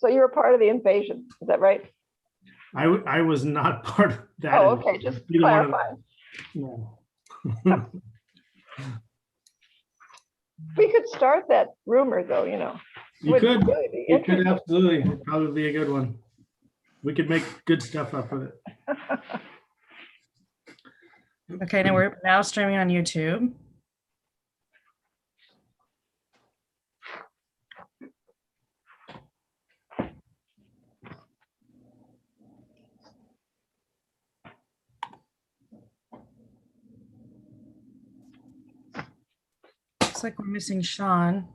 So you're a part of the invasion, is that right? I was not part of that. Oh, okay, just Either one of clarify. No. We could start that rumor though, you know. You Would could, really be you could interesting. absolutely, it'd probably be a good one. We could make good stuff up with it. Okay, now we're now streaming on YouTube. Looks like we're missing Sean.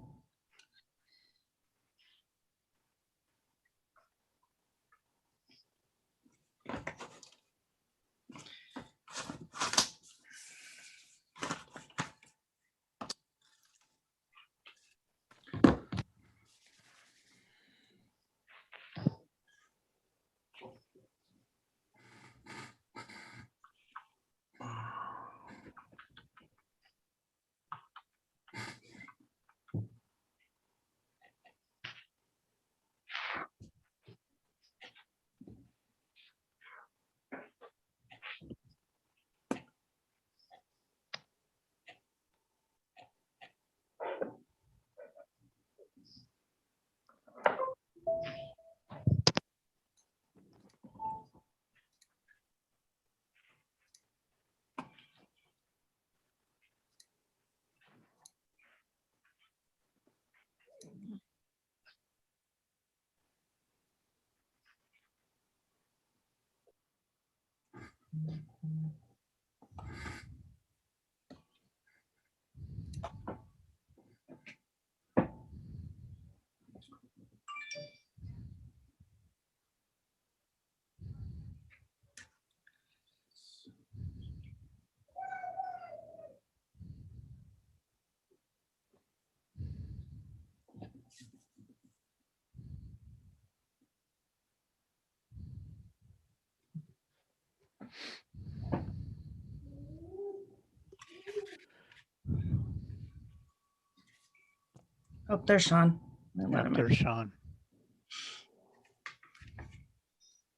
Oh, there's Sean. Wait a Yeah, minute. there's Sean.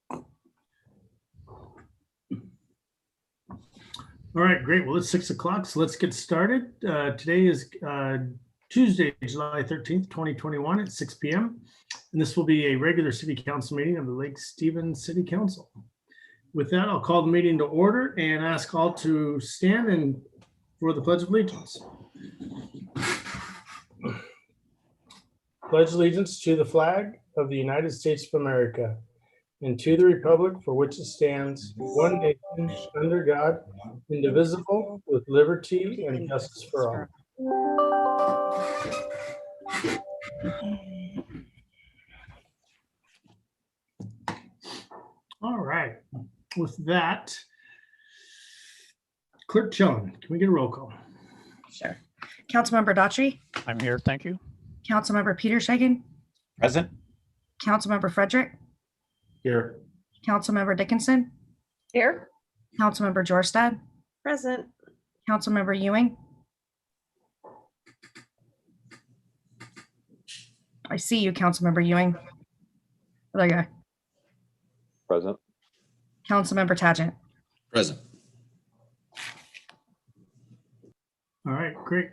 All right, great. Well, it's 6 o'clock, so let's get started. Today is Tuesday, July 13th, 2021 at 6 p.m. And this will be a regular city council meeting of the Lake Stevens City Council. With that, I'll call the meeting to order and ask all to stand and for the Pledge of Allegiance. Pledge allegiance to the flag of the United States of America and to the republic for which it stands, one nation, under God, indivisible, with liberty and justice for all. All right. With that, Clerk Chellin, can we get a roll call? Sure. Councilmember Daughtry, I'm here, thank you. Councilmember Peter Shagan, Present. Councilmember Frederick, Here. Councilmember Dickinson, Here? Councilmember Jorstad, Present. Councilmember Ewing. I see you, Councilmember Ewing. There you go. Present. Councilmember Tagent. Present. All right, great.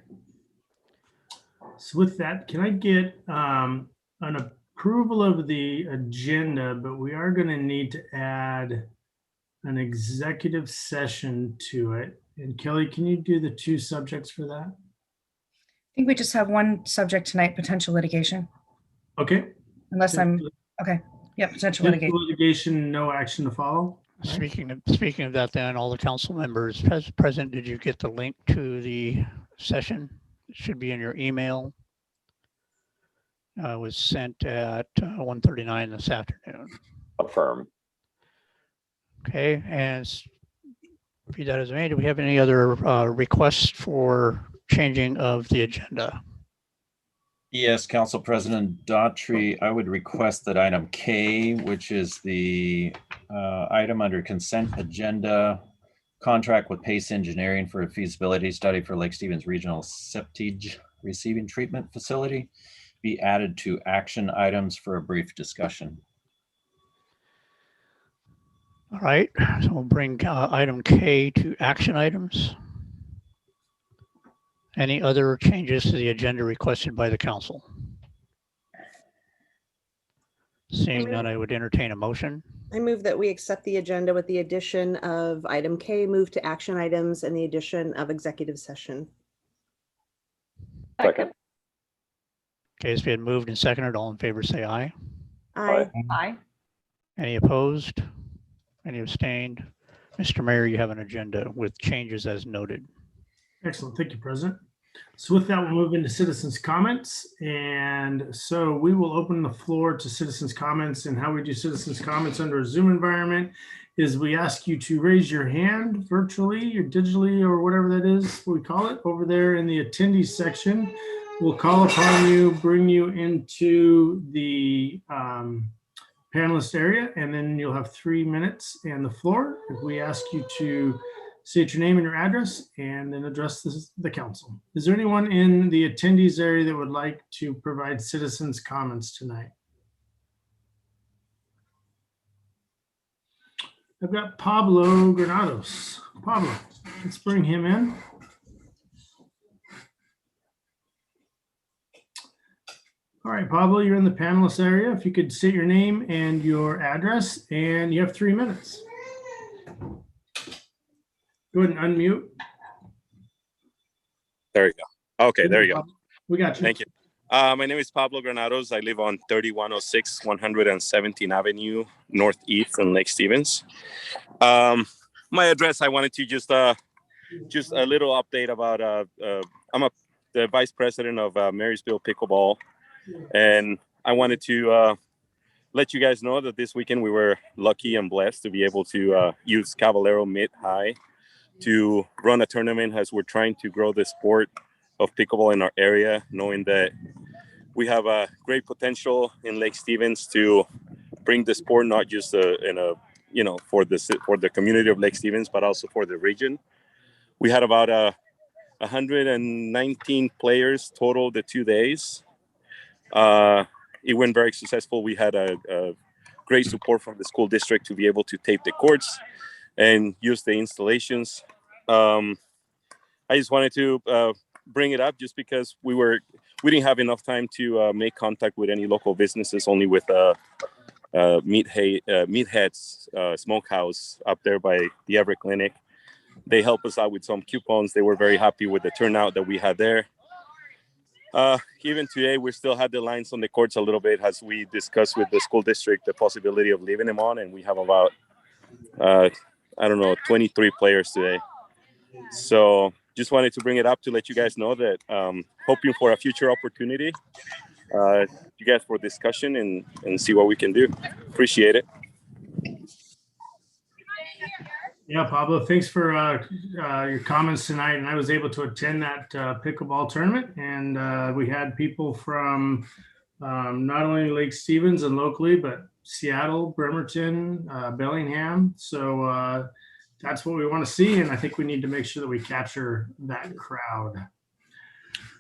So with that, can I get an approval of the agenda, but we are going to need to add an executive session to it. And Kelly, can you do the two subjects for that? I think we just have one subject tonight, potential litigation, Okay. unless I'm, okay. Yeah, potential litigation. Litigation, no action to follow. Right. Speaking of that, then all the council members present, did you get the link to the session? It should be in your email. It was sent at 1:39 this afternoon. Affirm. Okay, and be that as it may, do we have any other requests for changing of the agenda? Yes, Council President Daughtry, I would request that item K, which is the item under consent agenda, contract with Pace Engineering for a feasibility study for Lake Stevens Regional Septage Receiving Treatment Facility. be added to action items for a brief discussion. All right, so we'll bring item K to action items. Any other changes to the agenda requested by the council? Seeing none, I would entertain a motion. I move that we accept the agenda with the addition of item K, move to action items, and the addition of executive session. Second. Okay, it's been moved and seconded. All in favor, say aye. Aye. Aye. Any opposed? Any abstained? Mr. Mayor, you have an agenda with changes as noted. Excellent. Thank you, President. So with that, we'll move into citizens' comments. And so we will open the floor to citizens' comments. And how we do citizens' comments under a Zoom environment is we ask you to raise your hand virtually or digitally or whatever that is we call it over there in the attendees section. We'll call upon you, bring you into the panelist area, and then you'll have 3 minutes and the floor. If we ask you to state your name and your address and then address the council. Is there anyone in the attendees area that would like to provide citizens' comments tonight? I've got Pablo Granados. Pablo, let's bring him in. All right, Pablo, you're in the panelist area. If you could state your name and your address, and you have 3 minutes. Go ahead and unmute. There you go. Okay, there you go. We got you. Thank you. My name is Pablo Granados. I live on 3106 117th Avenue Northeast in Lake Stevens. My address, I wanted to just a little update about, I'm the vice president of Marysville Pickleball, and I wanted to let you guys know that this weekend we were lucky and blessed to be able to use Caballero Mid-High to run a tournament as we're trying to grow the sport of pickleball in our area, knowing that we have a great potential in Lake Stevens to bring the sport not just for the community of Lake Stevens, but also for the region. We had about 119 players total the 2 days. It went very successful. We had a great support from the school district to be able to tape the courts and use the installations. I just wanted to bring it up just because we didn't have enough time to make contact with any local businesses, only with Meatheads Smokehouse up there by the Everett Clinic. They helped us out with some coupons. They were very happy with the turnout that we had there. Even today, we still had the lines on the courts a little bit as we discussed with the school district the possibility of leaving them on, and we have about 23 players today. So just wanted to bring it up to let you guys know that hoping for a future opportunity, you guys for discussion and see what we can do. Appreciate it. Yeah, Pablo, thanks for your comments tonight. And I was able to attend that pickleball tournament, and we had people from not only Lake Stevens and locally, but Seattle, Bremerton, Bellingham. So that's what we want to see, and I think we need to make sure that we capture that crowd.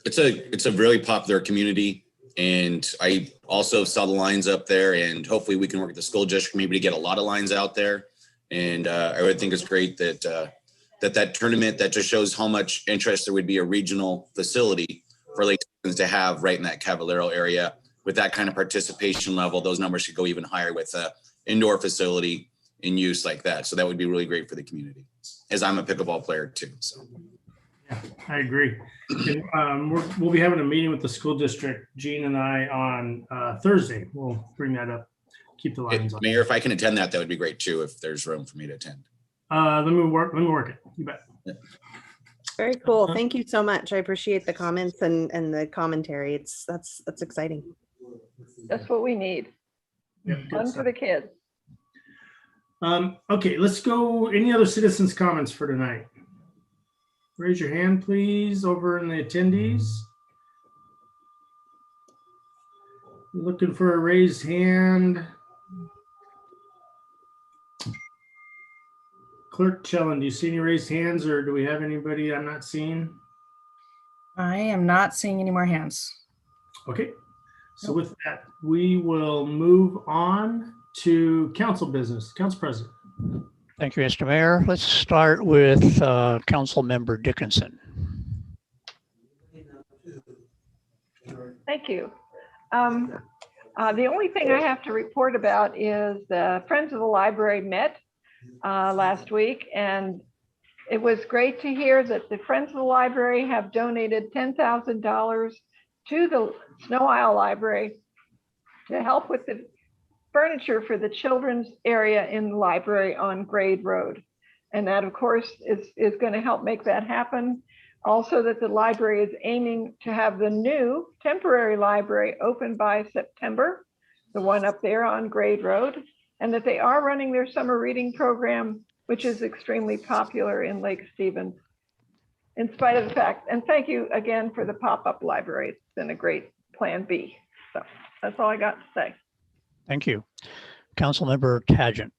It's a really popular community, and I also saw the lines up there, and hopefully we can work with the school district maybe to get a lot of lines out there. And I would think it's great that that tournament that just shows how much interest there would be a regional facility for Lake Stevens to have right in that Caballero area. With that kind of participation level, those numbers should go even higher with an indoor facility in use like that. So that would be really great for the community, as I'm a pickleball player too. So yeah, I agree. And, we'll be having a meeting with the school district, Gene and I, on Thursday. We'll bring that up. Keep the lines on. Mayor, if I can attend that would be great too, if there's room for me to attend. Let me work it. You bet. Yeah. Very cool. Thank you so much. I appreciate the comments and the commentary. That's exciting. That's what we need. Yeah, good Fun for stuff. the kids. Okay, let's go. Any other citizens' comments for tonight? Raise your hand, please, over in the attendees. Looking for a raised hand. Clerk Chellen, do you see any raised hands, or do we have anybody I'm not seeing? I am not seeing any more hands. Okay. So with that, we will move on to council business. Council President. Thank you, Mr. Mayor. Let's start with Council Member Dickinson. Thank you. The only thing I have to report about is the Friends of the Library met last week, and it was great to hear that the Friends of the Library have donated $10,000 to the Snow Isle Library to help with the furniture for the children's area in the library on Grade Road. And that, of course, is going to help make that happen. Also, that the library is aiming to have the new temporary library open by September, the one up there on Grade Road, and that they are running their summer reading program, which is extremely popular in Lake Stevens, in spite of the fact. And thank you again for the pop-up library. It's been a great plan B. So that's all I got to say. Thank you. Councilmember Tagent.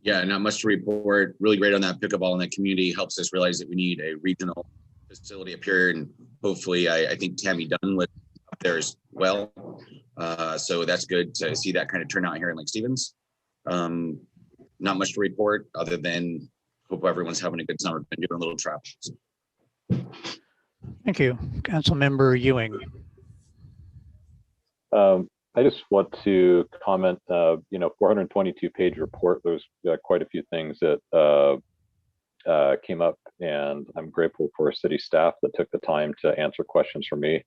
Yeah, not much to report. Really great on that pickleball in that community. Helps us realize that we need a regional facility up here, and hopefully I think Tammy Dunn was up there as well. So that's good to see that kind of turn out here in Lake Stevens. Not much to report other than hope everyone's having a good summer. Been doing a little travel. Thank you. Councilmember Ewing. I just want to comment, 422-page report. There's quite a few things that came up, and I'm grateful for city staff that took the time to answer questions from me.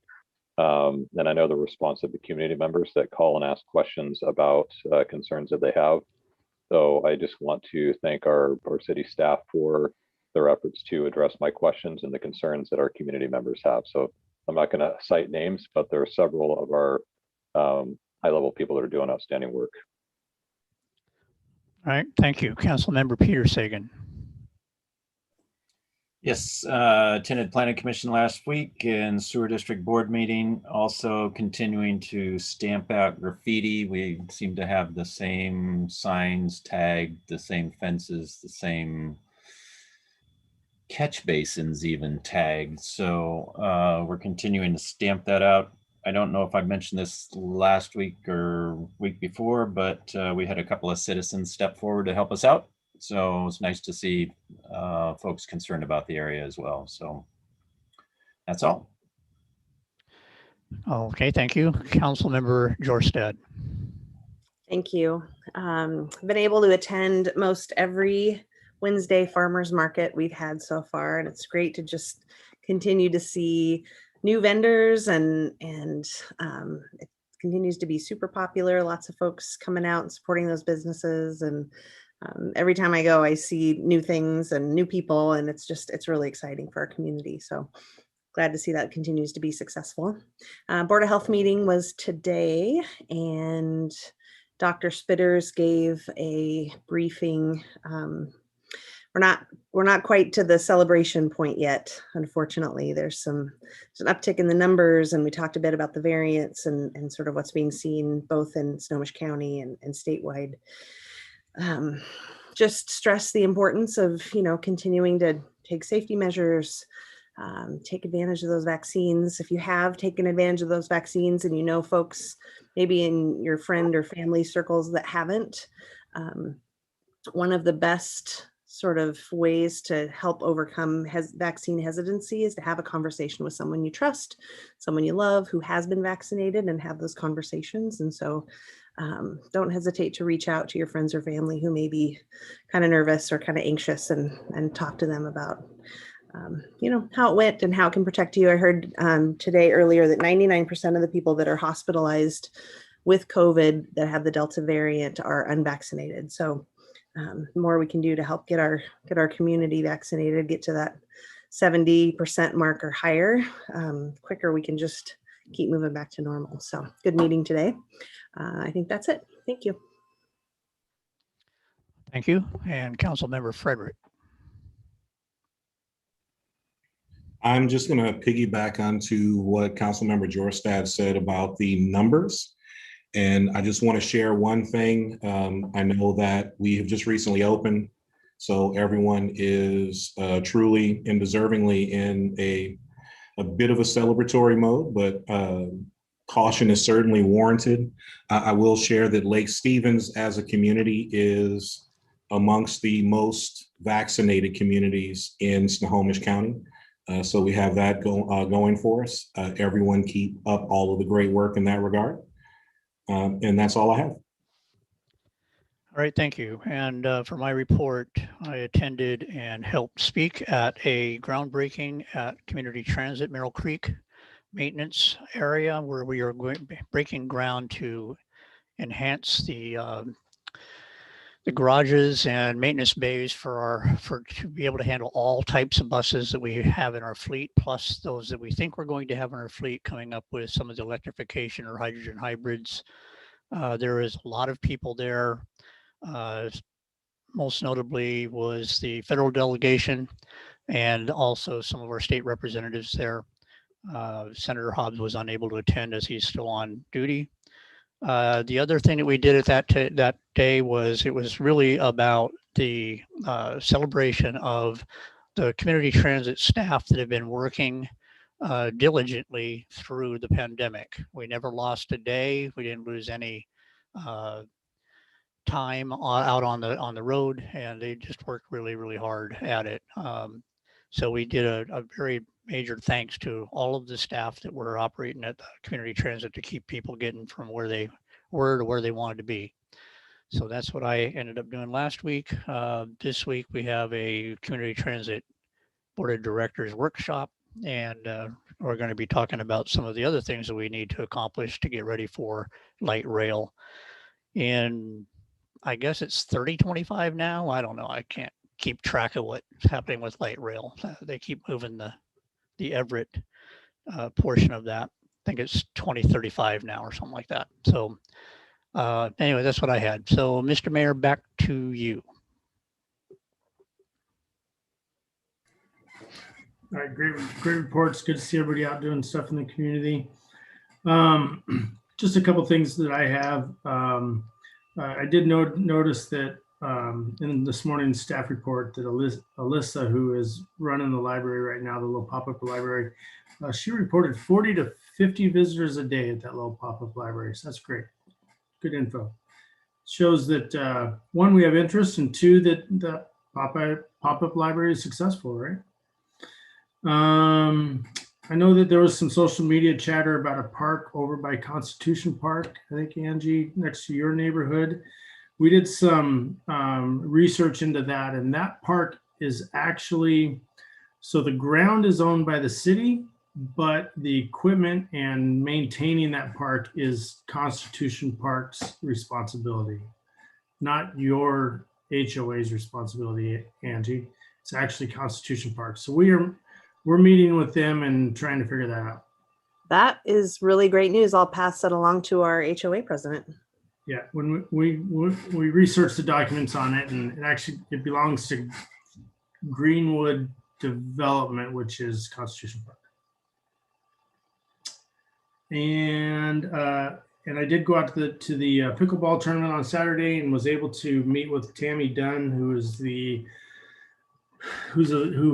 And I know the response of the community members that call and ask questions about concerns that they have. So I just want to thank our city staff for their efforts to address my questions and the concerns that our community members have. So I'm not going to cite names, but there are several of our high-level people that are doing outstanding work. All right, thank you. Councilmember Peter Sagan. Yes, attended Planning Commission last week and Sewer District Board meeting. Also continuing to stamp out graffiti. We seem to have the same signs tagged, the same fences, the same catch basins even tagged. So we're continuing to stamp that out. I don't know if I mentioned this last week or week before, but we had a couple of citizens step forward to help us out. So it's nice to see folks concerned about the area as well. So that's all. Okay, thank you. Councilmember Jorstad. Thank you. I've been able to attend most every Wednesday farmers market we've had so far, and it's great to just continue to see new vendors, and it continues to be super popular. Lots of folks coming out and supporting those businesses, and every time I go, I see new things and new people, and it's really exciting for our community. So glad to see that continues to be successful. Board of Health meeting was today, and Dr. Spitters gave a briefing. We're not quite to the celebration point yet. Unfortunately, there's an uptick in the numbers, and we talked a bit about the variants and sort of what's being seen both in Snohomish County and statewide. Just stress the importance of, continuing to take safety measures, take advantage of those vaccines. If you have taken advantage of those vaccines and folks maybe in your friend or family circles that haven't, one of the best sort of ways to help overcome vaccine hesitancy is to have a conversation with someone you trust, someone you love who has been vaccinated, and have those conversations. And so don't hesitate to reach out to your friends or family who may be kind of nervous or kind of anxious, and talk to them about how it went and how it can protect you. I heard today earlier that 99% of the people that are hospitalized with COVID that have the Delta variant are unvaccinated. So the more we can do to help get our community vaccinated, get to that 70% mark or higher, quicker we can just keep moving back to normal. So good meeting today. I think that's it. Thank you. Thank you. And Councilmember Frederick. I'm just going to piggyback onto what Councilmember Jorstad said about the numbers. And I just want to share one thing. I know that we have just recently opened, so everyone is truly and deservingly in a bit of a celebratory mode, but caution is certainly warranted. I will share that Lake Stevens as a community is amongst the most vaccinated communities in Snohomish County. So we have that going for us. Everyone keep up all of the great work in that regard. And that's all I have. All right, thank you. And for my report, I attended and helped speak at a groundbreaking at Community Transit Merrill Creek maintenance area where we are breaking ground to enhance the garages and maintenance bays to be able to handle all types of buses that we have in our fleet, plus those that we think we're going to have in our fleet coming up with some of the electrification or hydrogen hybrids. There is a lot of people there. Most notably was the federal delegation and also some of our state representatives there. Senator Hobbs was unable to attend as he's still on duty. The other thing that we did at that day was it was really about the celebration of the community transit staff that have been working diligently through the pandemic. We never lost a day. We didn't lose any time out on the road, and they just worked really, really hard at it. So we did a very major thanks to all of the staff that were operating at the community transit to keep people getting from where they were to where they wanted to be. So that's what I ended up doing last week. This week we have a community transit board of directors workshop, and we're going to be talking about some of the other things that we need to accomplish to get ready for light rail. And I guess it's 3025 now. I don't know. I can't keep track of what's happening with light rail. They keep moving the Everett portion of that. I think it's 2035 now or something like that. So anyway, that's what I had. So Mr. Mayor, back to you. All right, great reports. Good to see everybody out doing stuff in the community. Just a couple things that I have. I did notice that in this morning's staff report that Alyssa, who is running the library right now, the little pop-up library, she reported 40 to 50 visitors a day at that little pop-up library. So that's great. Good info. Shows that one, we have interest, and two, that the pop-up library is successful, right? I know that there was some social media chatter about a park over by Constitution Park, I think, Angie, next to your neighborhood. We did some research into that, and that park is actually, so the ground is owned by the city, but the equipment and maintaining that park is Constitution Park's responsibility, not your HOA's responsibility, Angie. It's actually Constitution Park. So we're meeting with them and trying to figure that out. That is really great news. I'll pass that along to our HOA president. Yeah, when we researched the documents on it, and it belongs to Greenwood Development, which is Constitution Park. And I did go out to the pickleball tournament on Saturday and was able to meet with Tammy Dunn, who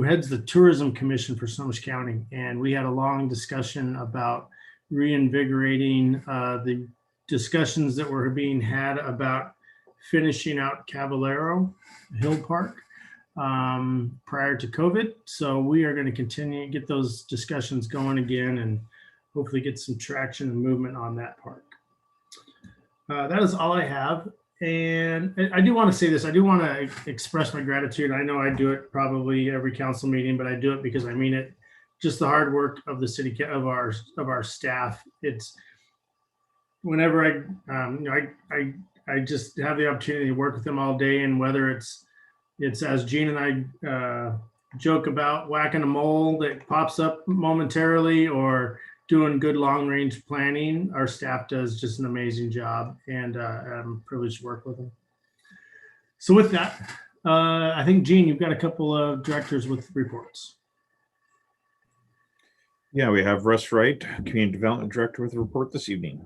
heads the Tourism Commission for Snohomish County, and we had a long discussion about reinvigorating the discussions that were being had about finishing out Caballero Hill Park prior to COVID. So we are going to continue to get those discussions going again and hopefully get some traction and movement on that park. That is all I have. And I do want to say this. I do want to express my gratitude. I know I do it probably every council meeting, but I do it because I mean it. Just the hard work of the city, of our staff. It's whenever I just have the opportunity to work with them all day, and whether it's as Gene and I joke about whacking a mole that pops up momentarily, or doing good long range planning, our staff does just an amazing job, and I'm privileged to work with them. So with that, I think Gene, you've got a couple of directors with reports. Yeah, we have Russ Wright, Community Development Director, with a report this evening.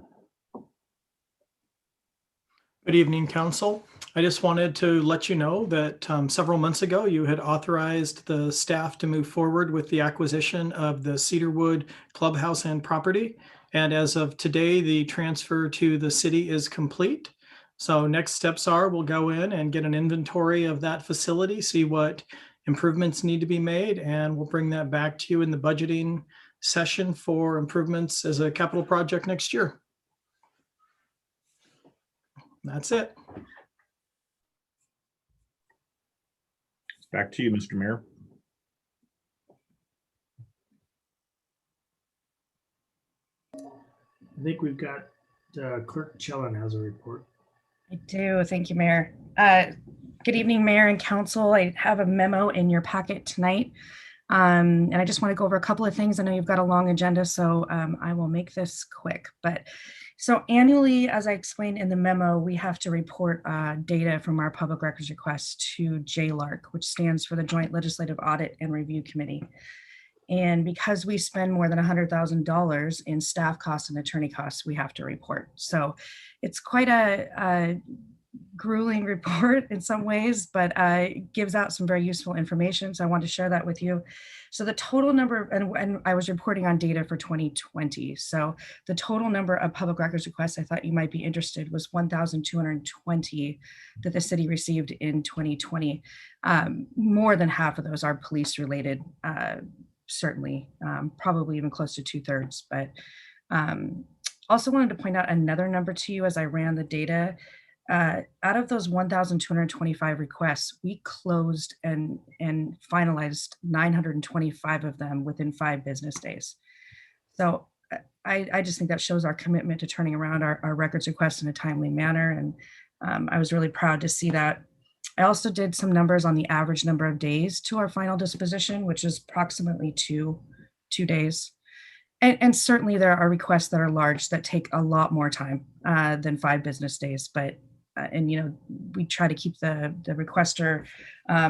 Good evening, Council. I just wanted to let you know that several months ago, you had authorized the staff to move forward with the acquisition of the Cedarwood Clubhouse and property. And as of today, the transfer to the city is complete. So next steps are we'll go in and get an inventory of that facility, see what improvements need to be made, and we'll bring that back to you in the budgeting session for improvements as a capital project next year. That's it. Back to you, Mr. Mayor. I think we've got Clerk Chellan has a report. I do. Thank you, Mayor. Good evening, Mayor and Council. I have a memo in your packet tonight. And I just want to go over a couple of things. I know you've got a long agenda, so I will make this quick. But so annually, as I explained in the memo, we have to report data from our public records request to JLARC, which stands for the Joint Legislative Audit and Review Committee. And because we spend more than $100,000 in staff costs and attorney costs, we have to report. So it's quite a grueling report in some ways, but it gives out some very useful information. So I want to share that with you. So the total number, and I was reporting on data for 2020. So the total number of public records requests I thought you might be interested was 1,220 that the city received in 2020. More than half of those are police related, certainly, probably even close to 2/3. But also wanted to point out another number to you as I ran the data. Out of those 1,225 requests, we closed and finalized 925 of them within 5 business days. So I just think that shows our commitment to turning around our records requests in a timely manner. And I was really proud to see that. I also did some numbers on the average number of days to our final disposition, which is approximately two days. And certainly there are requests that are large that take a lot more time than 5 business days. But and we try to keep the requester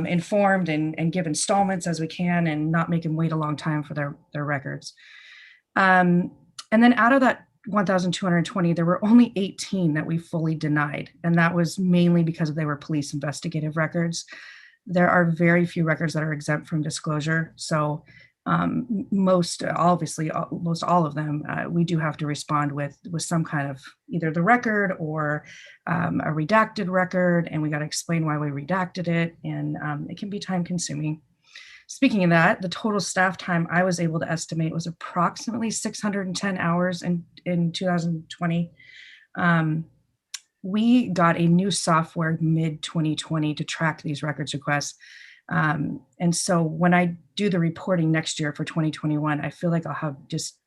informed and give installments as we can and not make them wait a long time for their records. And then out of that 1,220, there were only 18 that we fully denied. And that was mainly because they were police investigative records. There are very few records that are exempt from disclosure. So most all of them, we do have to respond with some kind of either the record or a redacted record, and we got to explain why we redacted it, and it can be time consuming. Speaking of that, the total staff time I was able to estimate was approximately 610 hours in 2020. We got a new software mid-2020 to track these records requests. And so when I do the reporting next year for 2021, I feel like I'll have just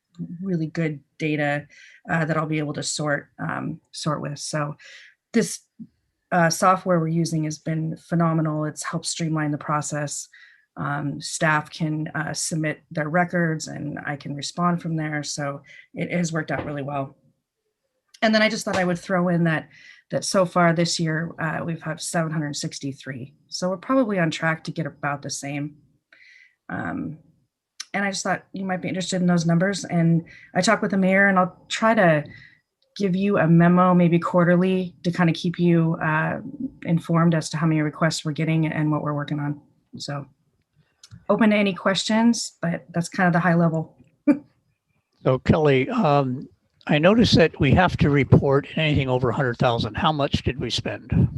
really good data that I'll be able to sort with. So this software we're using has been phenomenal. It's helped streamline the process. Staff can submit their records and I can respond from there. So it has worked out really well. And then I just thought I would throw in that so far this year, we've had 763. So we're probably on track to get about the same. And I just thought you might be interested in those numbers. And I talked with the mayor, and I'll try to give you a memo maybe quarterly to kind of keep you informed as to how many requests we're getting and what we're working on. So open to any questions, but that's kind of the high level. So Kelly, I noticed that we have to report anything over 100,000. How much did we spend?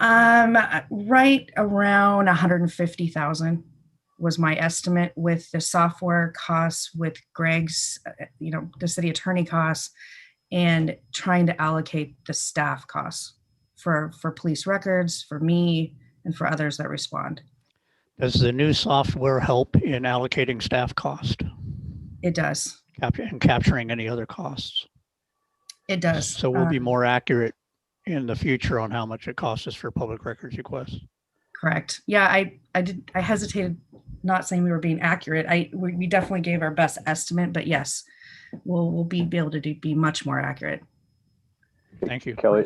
Right around 150,000 was my estimate, with the software costs, with Greg's, the city attorney costs, and trying to allocate the staff costs for police records, for me, and for others that respond. Does the new software help in allocating staff cost? It does. And capturing any other costs? It does. So we'll be more accurate in the future on how much it costs us for public records requests. Correct. Yeah, I hesitated not saying we were being accurate. We definitely gave our best estimate, but yes, we'll be able to be much more accurate. Thank you. Kelly.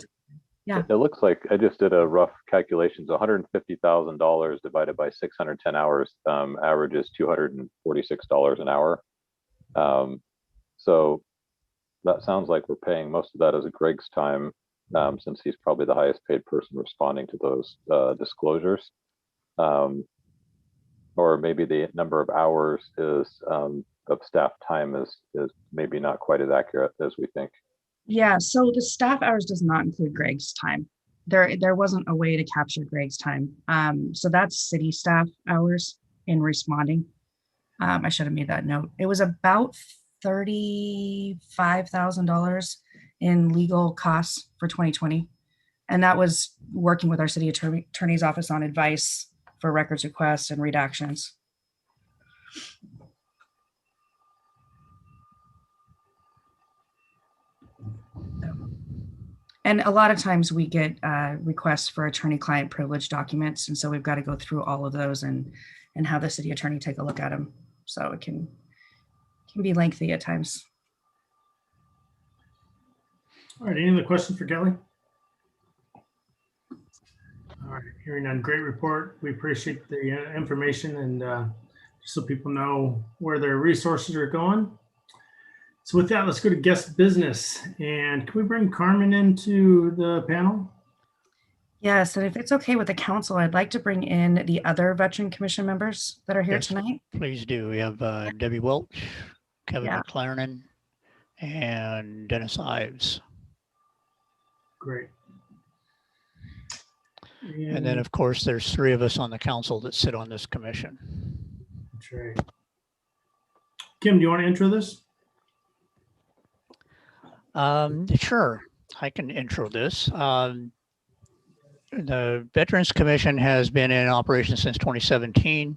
Yeah. It looks like I just did a rough calculations. $150,000 divided by 610 hours averages $246 an hour. So that sounds like we're paying most of that as a Greg's time, since he's probably the highest paid person responding to those disclosures. Or maybe the number of hours is staff time is maybe not quite as accurate as we think. Yeah, so the staff hours does not include Greg's time. There wasn't a way to capture Greg's time. So that's city staff hours in responding. I should have made that note. It was about $35,000 in legal costs for 2020. And that was working with our city attorney's office on advice for records requests and redactions. And a lot of times we get requests for attorney-client privilege documents. And so we've got to go through all of those and have the city attorney take a look at them. So it can be lengthy at times. All right, any other questions for Kelly? All right, hearing none, great report. We appreciate the information and just so people know where their resources are going. So with that, let's go to guest business. And can we bring Carmen into the panel? Yes, and if it's okay with the council, I'd like to bring in the other Veteran Commission members that are here Yes, tonight. Please do. We have Debbie Welch, Kevin Yeah. McLaren, and Dennis Ives. Great. And then, of course, there's 3 of us on the council that sit on this commission. That's right. Kim, do you want to intro this? Sure, I can intro this. The Veterans Commission has been in operation since 2017.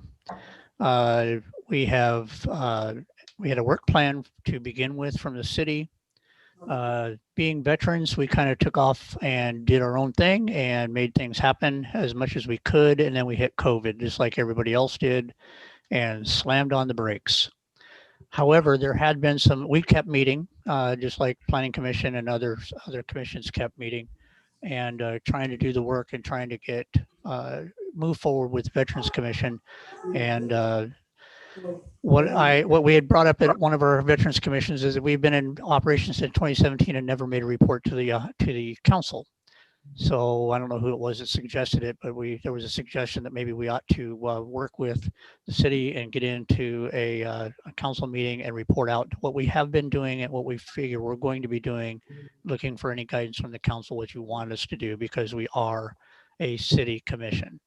We had a work plan to begin with from the city. Being veterans, we kind of took off and did our own thing and made things happen as much as we could. And then we hit COVID, just like everybody else did, and slammed on the brakes. However, there had been we kept meeting, just like Planning Commission and other commissions kept meeting and trying to do the work and trying to get move forward with Veterans Commission. And what we had brought up at one of our Veterans Commissions is that we've been in operation since 2017 and never made a report to the council. So I don't know who it was that suggested it, but there was a suggestion that maybe we ought to work with the city and get into a council meeting and report out what we have been doing and what we figure we're going to be doing, looking for any guidance from the council, what you want us to do, because we are a city commission.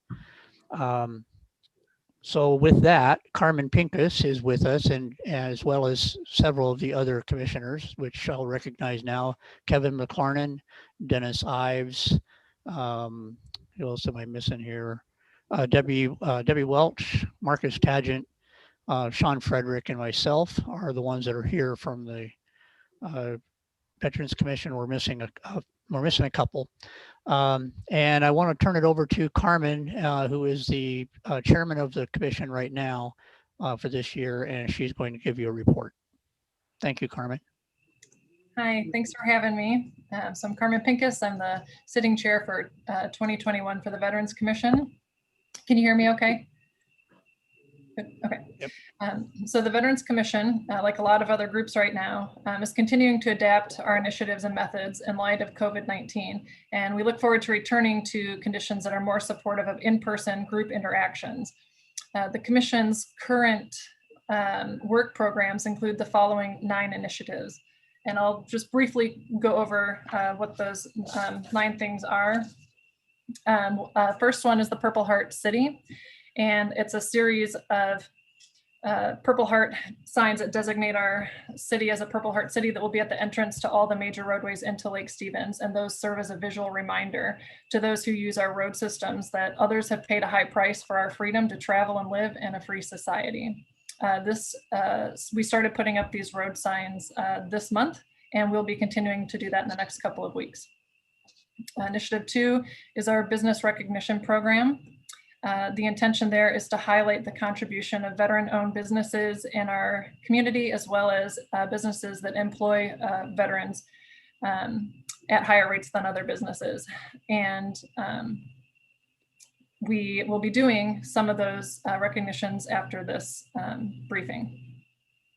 So with that, Carmen Pincus is with us, and as well as several of the other commissioners, which I'll recognize now: Kevin McLaren, Dennis Ives. Who else am I missing here? Debbie Welch, Marcus Tagent, Sean Frederick, and myself are the ones that are here from the Veterans Commission. We're missing a couple. And I want to turn it over to Carmen, who is the chairman of the commission right now for this year, and she's going to give you a report. Thank you, Carmen. Hi, thanks for having me. So I'm Carmen Pincus. I'm the sitting chair for 2021 for the Veterans Commission. Can you hear me okay? Good. Okay. Yep. So the Veterans Commission, like a lot of other groups right now, is continuing to adapt our initiatives and methods in light of COVID-19. And we look forward to returning to conditions that are more supportive of in-person group interactions. The Commission's current work programs include the following 9 initiatives. And I'll just briefly go over what those 9 things are. First one is the Purple Heart City. And it's a series of Purple Heart signs that designate our city as a Purple Heart City that will be at the entrance to all the major roadways into Lake Stevens. And those serve as a visual reminder to those who use our road systems that others have paid a high price for our freedom to travel and live in a free society. We started putting up these road signs this month, and we'll be continuing to do that in the next couple of weeks. Initiative 2 is our business recognition program. The intention there is to highlight the contribution of veteran-owned businesses in our community, as well as businesses that employ veterans at higher rates than other businesses. And we will be doing some of those recognitions after this briefing.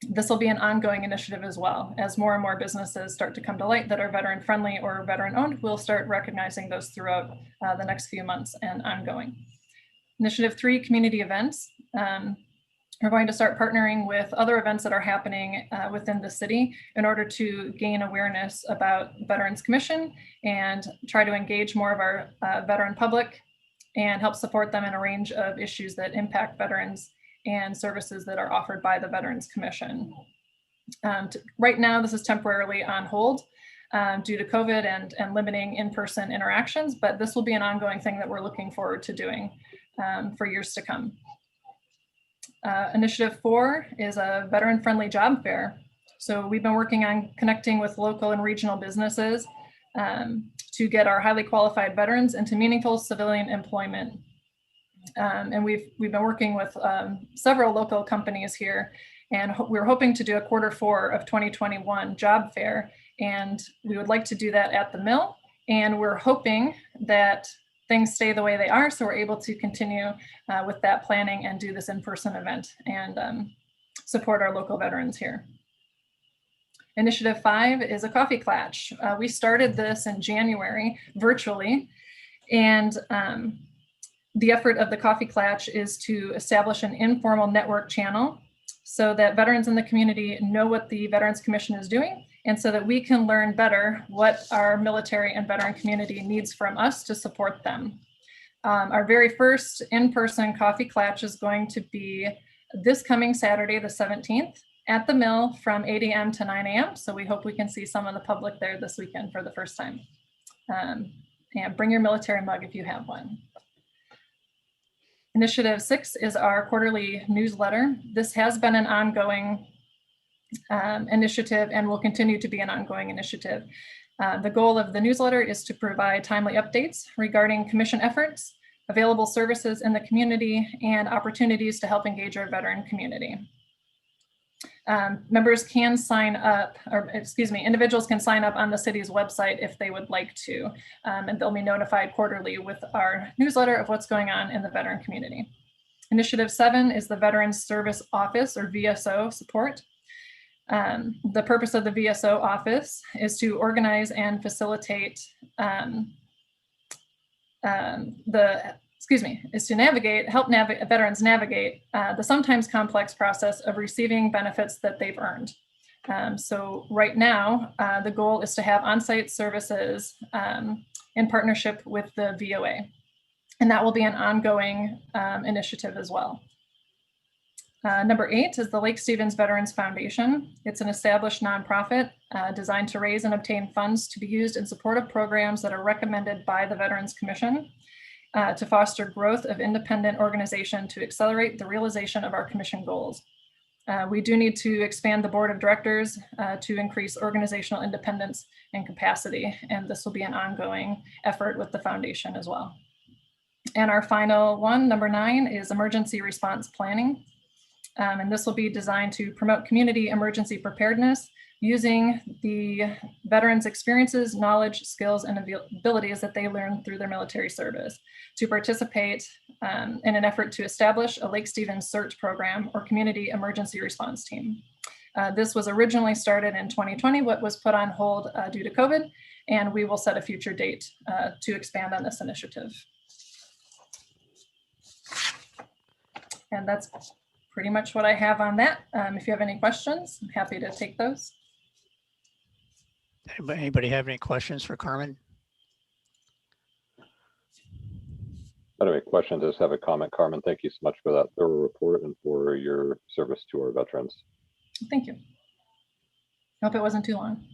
This will be an ongoing initiative as well. As more and more businesses start to come to light that are veteran-friendly or veteran-owned, we'll start recognizing those throughout the next few months and ongoing. Initiative 3, community events. We're going to start partnering with other events that are happening within the city in order to gain awareness about Veterans Commission and try to engage more of our veteran public and help support them in a range of issues that impact veterans and services that are offered by the Veterans Commission. Right now, this is temporarily on hold due to COVID and limiting in-person interactions, but this will be an ongoing thing that we're looking forward to doing for years to come. Initiative 4 is a veteran-friendly job fair. So we've been working on connecting with local and regional businesses to get our highly qualified veterans into meaningful civilian employment. And we've been working with several local companies here, and we're hoping to do a Q4 of 2021 job fair. And we would like to do that at the mill. And we're hoping that things stay the way they are, so we're able to continue with that planning and do this in-person event and support our local veterans here. Initiative 5 is a coffee klatch. We started this in January virtually, and the effort of the coffee klatch is to establish an informal network channel so that veterans in the community know what the Veterans Commission is doing, and so that we can learn better what our military and veteran community needs from us to support them. Our very first in-person coffee klatch is going to be this coming Saturday, the 17th, at the mill from 8 a.m. to 9 a.m. So we hope we can see some of the public there this weekend for the first time. And bring your military mug if you have one. Initiative 6 is our quarterly newsletter. This has been an ongoing initiative and will continue to be an ongoing initiative. The goal of the newsletter is to provide timely updates regarding commission efforts, available services in the community, and opportunities to help engage our veteran community. Members can sign up, or excuse me, individuals can sign up on the city's website if they would like to, and they'll be notified quarterly with our newsletter of what's going on in the veteran community. Initiative 7 is the Veterans Service Office, or VSO support. The purpose of the VSO office is to organize and facilitate help veterans navigate the sometimes complex process of receiving benefits that they've earned. So right now, the goal is to have on-site services in partnership with the VOA, and that will be an ongoing initiative as well. Number 8 is the Lake Stevens Veterans Foundation. It's an established nonprofit designed to raise and obtain funds to be used in support of programs that are recommended by the Veterans Commission to foster growth of independent organization to accelerate the realization of our commission goals. We do need to expand the board of directors to increase organizational independence and capacity, and this will be an ongoing effort with the foundation as well. And our final one, number 9, is emergency response planning. And this will be designed to promote community emergency preparedness using the veterans' experiences, knowledge, skills, and abilities that they learn through their military service to participate in an effort to establish a Lake Stevens CERT program or community emergency response team. This was originally started in 2020, but was put on hold due to COVID, and we will set a future date to expand on this initiative. And that's pretty much what I have on that. If you have any questions, I'm happy to take those. Anybody have any questions for Carmen? I don't have any questions. I just have a comment. Carmen, thank you so much for that thorough report and for your service to our veterans. Thank you. I hope it wasn't too long.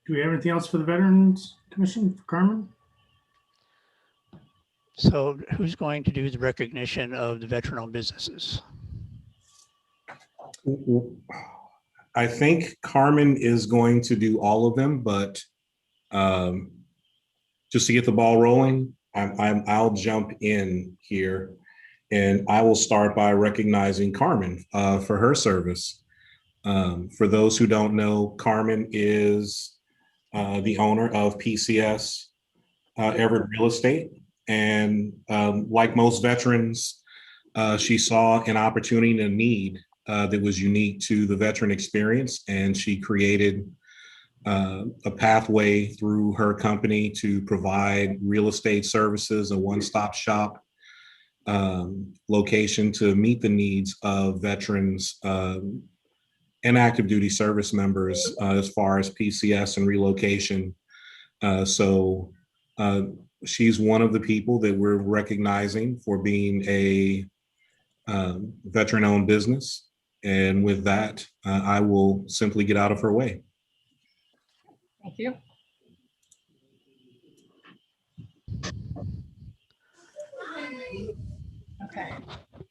Do we have anything else for the Veterans Commission, for Carmen? So who's going to do the recognition of the veteran-owned businesses? I think Carmen is going to do all of them, but just to get the ball rolling, I'll jump in here, and I will start by recognizing Carmen for her service. For those who don't know, Carmen is the owner of PCS Everett Real Estate. And like most veterans, she saw an opportunity and a need that was unique to the veteran experience. And she created a pathway through her company to provide real estate services, a one-stop shop location to meet the needs of veterans and active duty service members as far as PCS and relocation. So she's one of the people that we're recognizing for being a veteran-owned business. And with that, I will simply get out of her way. Thank you. Okay.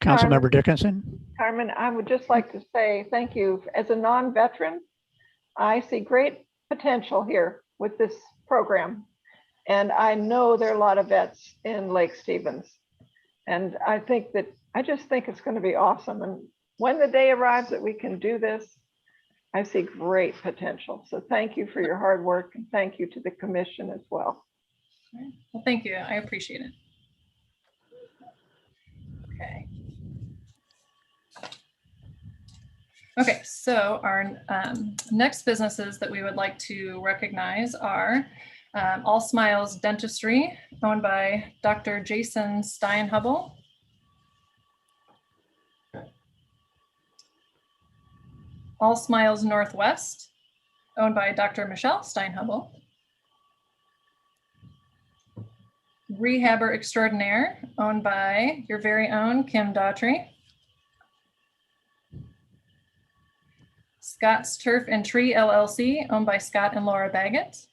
Councilmember Dickinson. Carmen, I would just like to say thank you. As a non-veteran, I see great potential here with this program. And I know there are a lot of vets in Lake Stevens. And I just think it's going to be awesome. And when the day arrives that we can do this, I see great potential. So thank you for your hard work, and thank you to the commission as well. Well, thank you. I appreciate it. Okay. Okay, so our next businesses that we would like to recognize are All Smiles Dentistry, owned by Dr. Jason Steinhubble. All Smiles Northwest, owned by Dr. Michelle Steinhubble. Rehabber Extraordinaire, owned by your very own Kim Daughtry. Scott's Turf and Tree LLC, owned by Scott and Laura Baggett.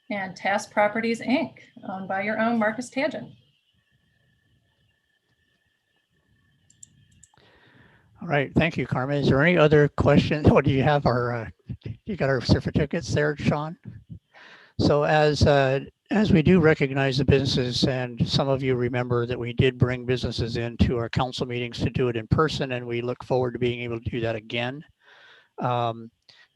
And Task Properties Inc., owned by your own Marcus Tangent. All right, thank you, Carmen. Is there any other questions? What do you have? You got our certificates there, Sean? So as we do recognize the businesses, and some of you remember that we did bring businesses into our council meetings to do it in person, and we look forward to being able to do that again. And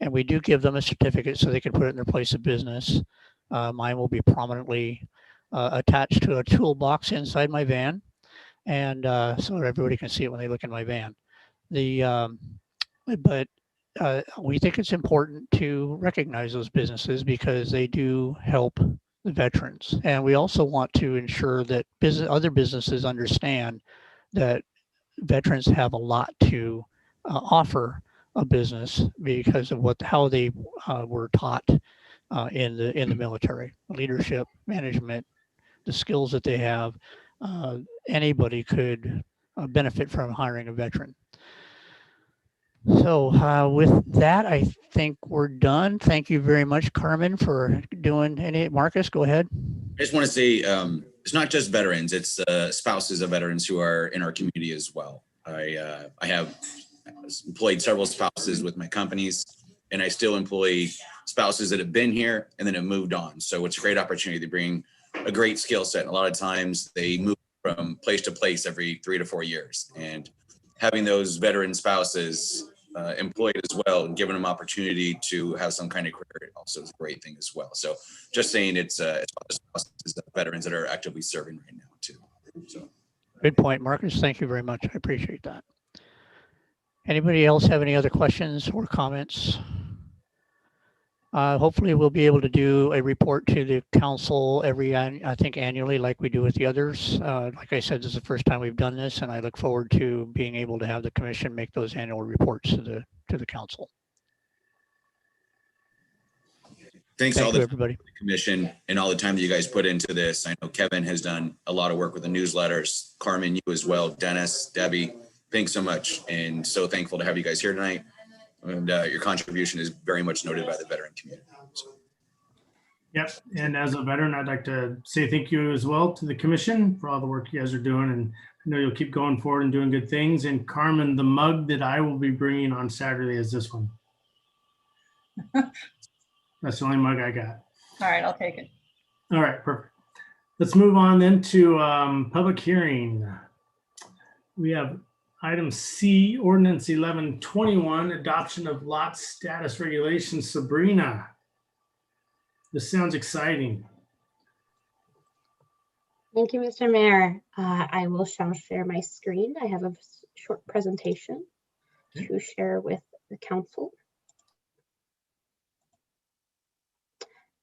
we do give them a certificate so they can put it in their place of business. Mine will be prominently attached to a toolbox inside my van, and so everybody can see it when they look in my van. But we think it's important to recognize those businesses because they do help the veterans. And we also want to ensure that other businesses understand that veterans have a lot to offer a business because of how they were taught in the military, leadership, management, the skills that they have. Anybody could benefit from hiring a veteran. So with that, I think we're done. Thank you very much, Carmen, for doing any. Marcus, go ahead. I just want to say it's not just veterans, it's spouses of veterans who are in our community as well. I have employed several spouses with my companies, and I still employ spouses that have been here and then have moved on. So it's a great opportunity to bring a great skill set. And a lot of times they move from place to place every 3 to 4 years. And having those veteran spouses employed as well and giving them opportunity to have some kind of career also is a great thing as well. So just saying it's veterans that are actively serving right now too. So good point, Marcus. Thank you very much. I appreciate that. Anybody else have any other questions or comments? Hopefully we'll be able to do a report to the council I think annually like we do with the others. Like I said, this is the first time we've done this, and I look forward to being able to have the commission make those annual reports to the council. Thanks to all the everybody. Commission and all the time that you guys put into this. I know Kevin has done a lot of work with the newsletters. Carmen, you as well. Dennis, Debbie, thanks so much. And so thankful to have you guys here tonight. And your contribution is very much noted by the veteran community. So. Yep. And as a veteran, I'd like to say thank you as well to the commission for all the work you guys are doing. And I know you'll keep going forward and doing good things. And Carmen, the mug that I will be bringing on Saturday is this one. That's the only mug I got. All right, I'll take it. All right, perfect. Let's move on then to public hearing. We have item C, ordinance 1121, adoption of lot status regulations. Sabrina, this sounds exciting. Thank you, Mr. Mayor. I will share my screen. I have a short presentation to share with the council.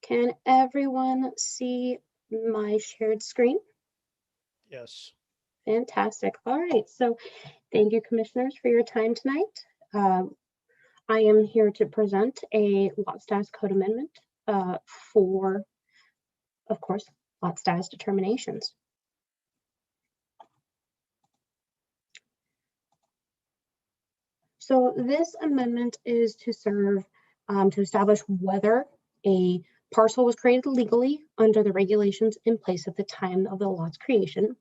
Can everyone see my shared screen? Yes. Fantastic. All right. So thank you, commissioners, for your time tonight. I am here to present a lot status code amendment for, of course, lot status determinations. So this amendment is to serve to establish whether a parcel was created legally under the regulations in place at the time of the lot's creation,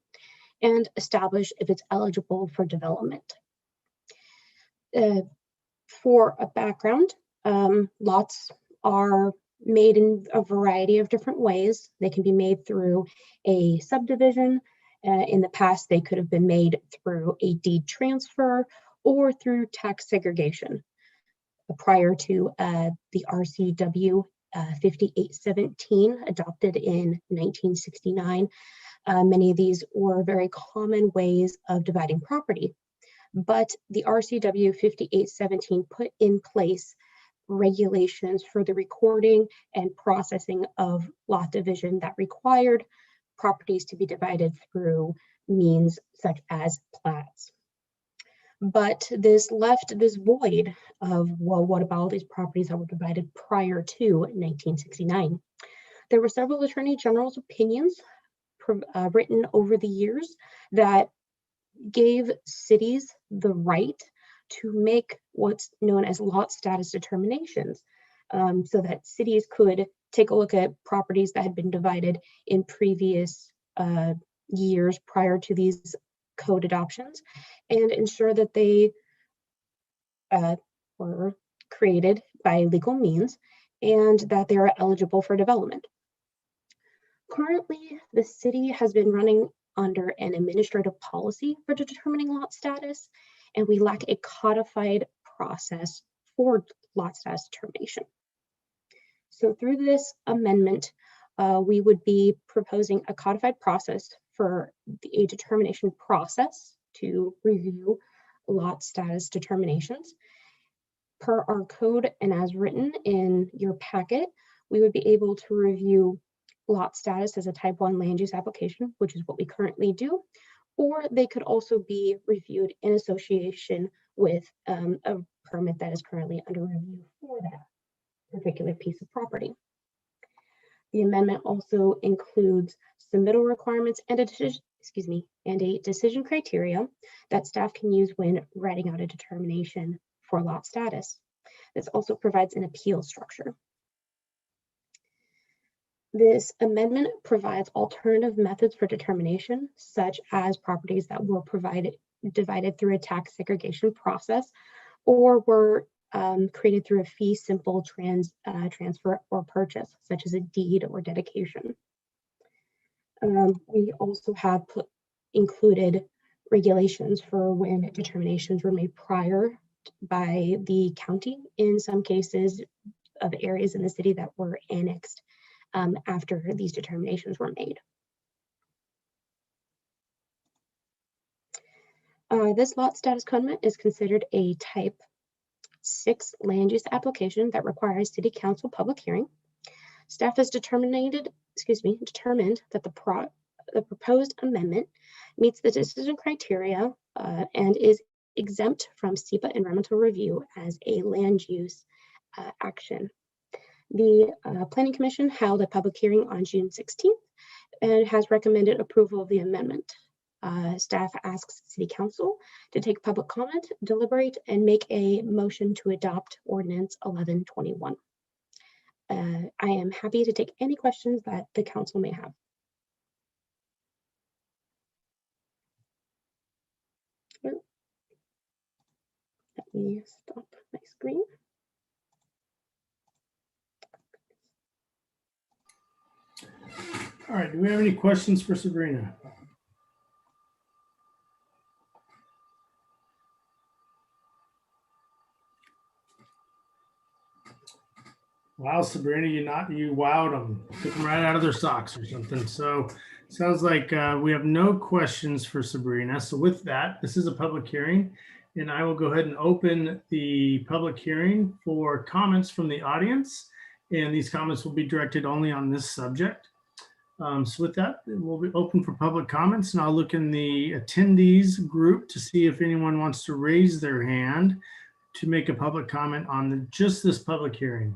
and establish if it's eligible for development. For a background, lots are made in a variety of different ways. They can be made through a subdivision. In the past, they could have been made through a deed transfer or through tax segregation. Prior to the RCW 5817 adopted in 1969, many of these were very common ways of dividing property. But the RCW 5817 put in place regulations for the recording and processing of lot division that required properties to be divided through means such as plats. But this left this void of, well, what about these properties that were divided prior to 1969? There were several Attorney General's opinions written over the years that gave cities the right to make what's known as lot status determinations, so that cities could take a look at properties that had been divided in previous years prior to these code adoptions and ensure that they were created by legal means and that they are eligible for development. Currently, the city has been running under an administrative policy for determining lot status, and we lack a codified process for lot status determination. So through this amendment, we would be proposing a codified process for a determination process to review lot status determinations. Per our code and as written in your packet, we would be able to review lot status as a type 1 land use application, which is what we currently do, or they could also be reviewed in association with a permit that is currently under review for that particular piece of property. The amendment also includes submittal requirements and a decision criteria that staff can use when writing out a determination for lot status. This also provides an appeal structure. This amendment provides alternative methods for determination, such as properties that were divided through a tax segregation process or were created through a fee simple transfer or purchase, such as a deed or dedication. We also have included regulations for when determinations were made prior by the county, in some cases of areas in the city that were annexed after these determinations were made. This lot status amendment is considered a type 6 land use application that requires city council public hearing. Staff has determined that the proposed amendment meets the decision criteria and is exempt from SEPA environmental review as a land use action. The Planning Commission held a public hearing on June 16th and has recommended approval of the amendment. Staff asks City Council to take public comment, deliberate, and make a motion to adopt Ordinance 1121. I am happy to take any questions that the council may have. Let me stop my screen. All right, do we have any questions for Sabrina? Wow, Sabrina, you wowed them, took them right out of their socks or something. So sounds like we have no questions for Sabrina. So with that, this is a public hearing, and I will go ahead and open the public hearing for comments from the audience. And these comments will be directed only on this subject. So with that, we'll be open for public comments, and I'll look in the attendees group to see if anyone wants to raise their hand to make a public comment on just this public hearing.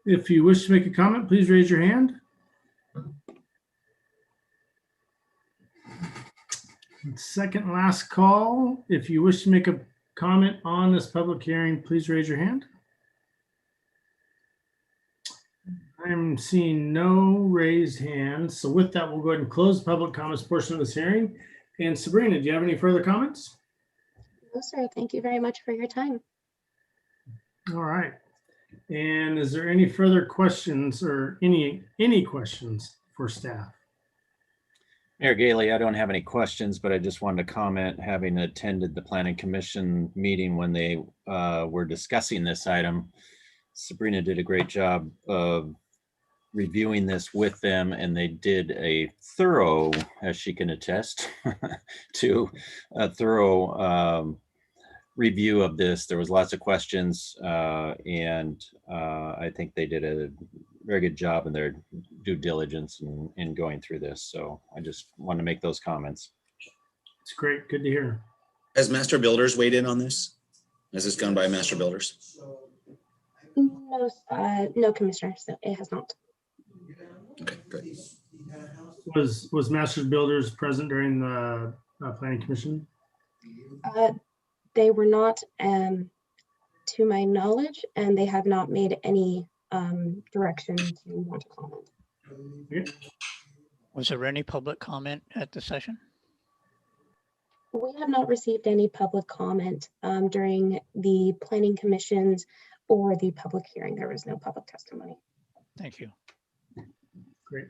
If you wish to make a comment, please raise your hand. Second last call. If you wish to make a comment on this public hearing, please raise your hand. I'm seeing no raised hands. So with that, we'll go ahead and close the public comments portion of this hearing. And Sabrina, do you have any further comments? No, sir. Thank you very much for your time. All right. And is there any further questions or any questions for staff? Mayor Gailey, I don't have any questions, but I just wanted to comment, having attended the Planning Commission meeting when they were discussing this item. Sabrina did a great job of reviewing this with them, and they did a thorough, as she can attest, to a thorough review of this. There was lots of questions, and I think they did a very good job in their due diligence in going through this. So I just want to make those comments. It's great. Good to hear. Has Master Builders weighed in on this? Has this gone by Master Builders? No, no, Commissioner, so it has not. Okay, good. Was Masters Builders present during the Planning Commission? They were not, to my knowledge, and they have not made any direction to want to comment. Okay. Was there any public comment at the session? We have not received any public comment during the Planning Commissions or the public hearing. There was no public testimony. Thank you. Great.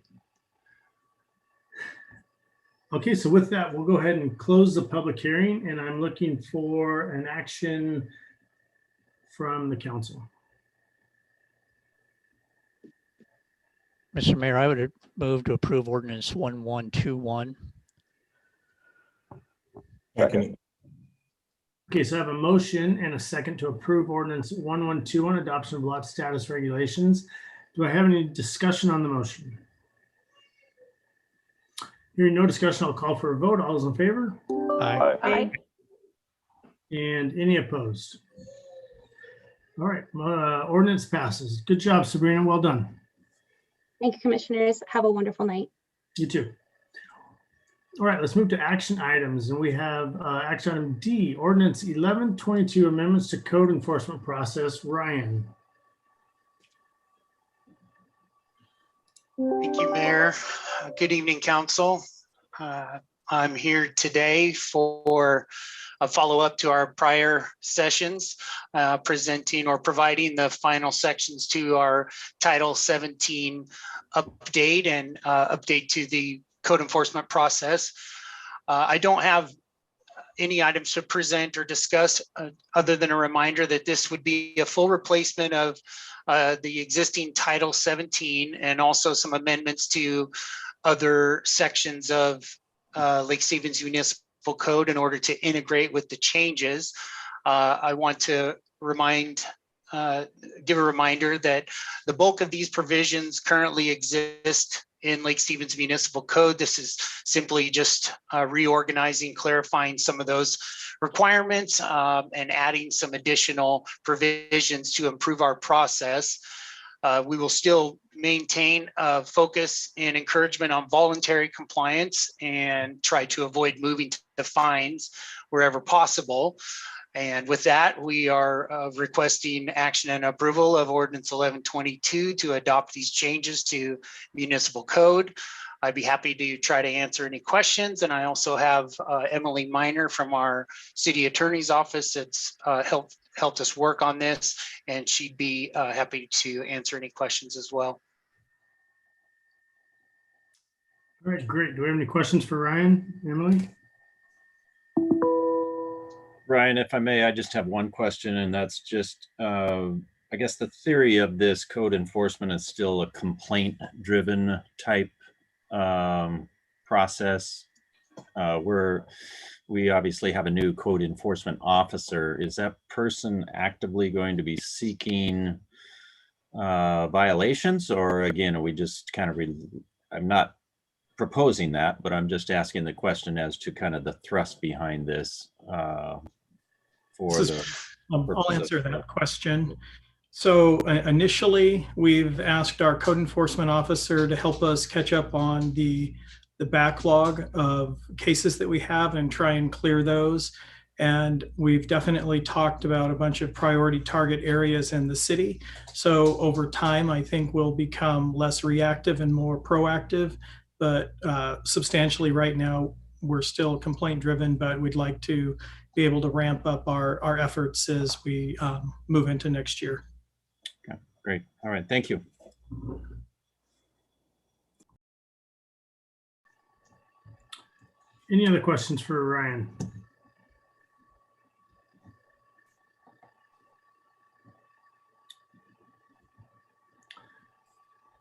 Okay, so with that, we'll go ahead and close the public hearing, and I'm looking for an action from the council. Mr. Mayor, I would move to approve ordinance 1121. Second. Okay, so I have a motion and a second to approve ordinance 1121, adoption of lot status regulations. Do I have any discussion on the motion? Hearing no discussion, I'll call for a vote. All those in favor? Aye. Aye. And any opposed? All right, ordinance passes. Good job, Sabrina. Well done. Thank you, Commissioners. Have a wonderful night. You too. All right, let's move to action items. And we have action item D, ordinance 1122, amendments to code enforcement process. Ryan. Thank you, Mayor. Good evening, Council. I'm here today for a follow-up to our prior sessions, presenting or providing the final sections to our Title 17 update and update to the code enforcement process. I don't have any items to present or discuss other than a reminder that this would be a full replacement of the existing Title 17 and also some amendments to other sections of Lake Stevens Municipal Code in order to integrate with the changes. I want to give a reminder that the bulk of these provisions currently exist in Lake Stevens Municipal Code. This is simply just reorganizing, clarifying some of those requirements and adding some additional provisions to improve our process. We will still maintain a focus and encouragement on voluntary compliance and try to avoid moving to fines wherever possible. And with that, we are requesting action and approval of ordinance 1122 to adopt these changes to municipal code. I'd be happy to try to answer any questions. And I also have Emily Miner from our city attorney's office that's helped us work on this, and she'd be happy to answer any questions as well. All right, great. Do we have any questions for Ryan, Emily? Ryan, if I may, I just have one question, and that's just, I guess the theory of this code enforcement is still a complaint-driven type process. We obviously have a new code enforcement officer. Is that person actively going to be seeking violations, or again, are we just kind of, I'm not proposing that, but I'm just asking the question as to kind of the thrust behind this for the. I'll answer that question. So initially, we've asked our code enforcement officer to help us catch up on the backlog of cases that we have and try and clear those. And we've definitely talked about a bunch of priority target areas in the city. So over time, I think we'll become less reactive and more proactive. But substantially right now, we're still complaint driven, but we'd like to be able to ramp up our efforts as we move into next year. Okay, great. All right, thank you. Any other questions for Ryan?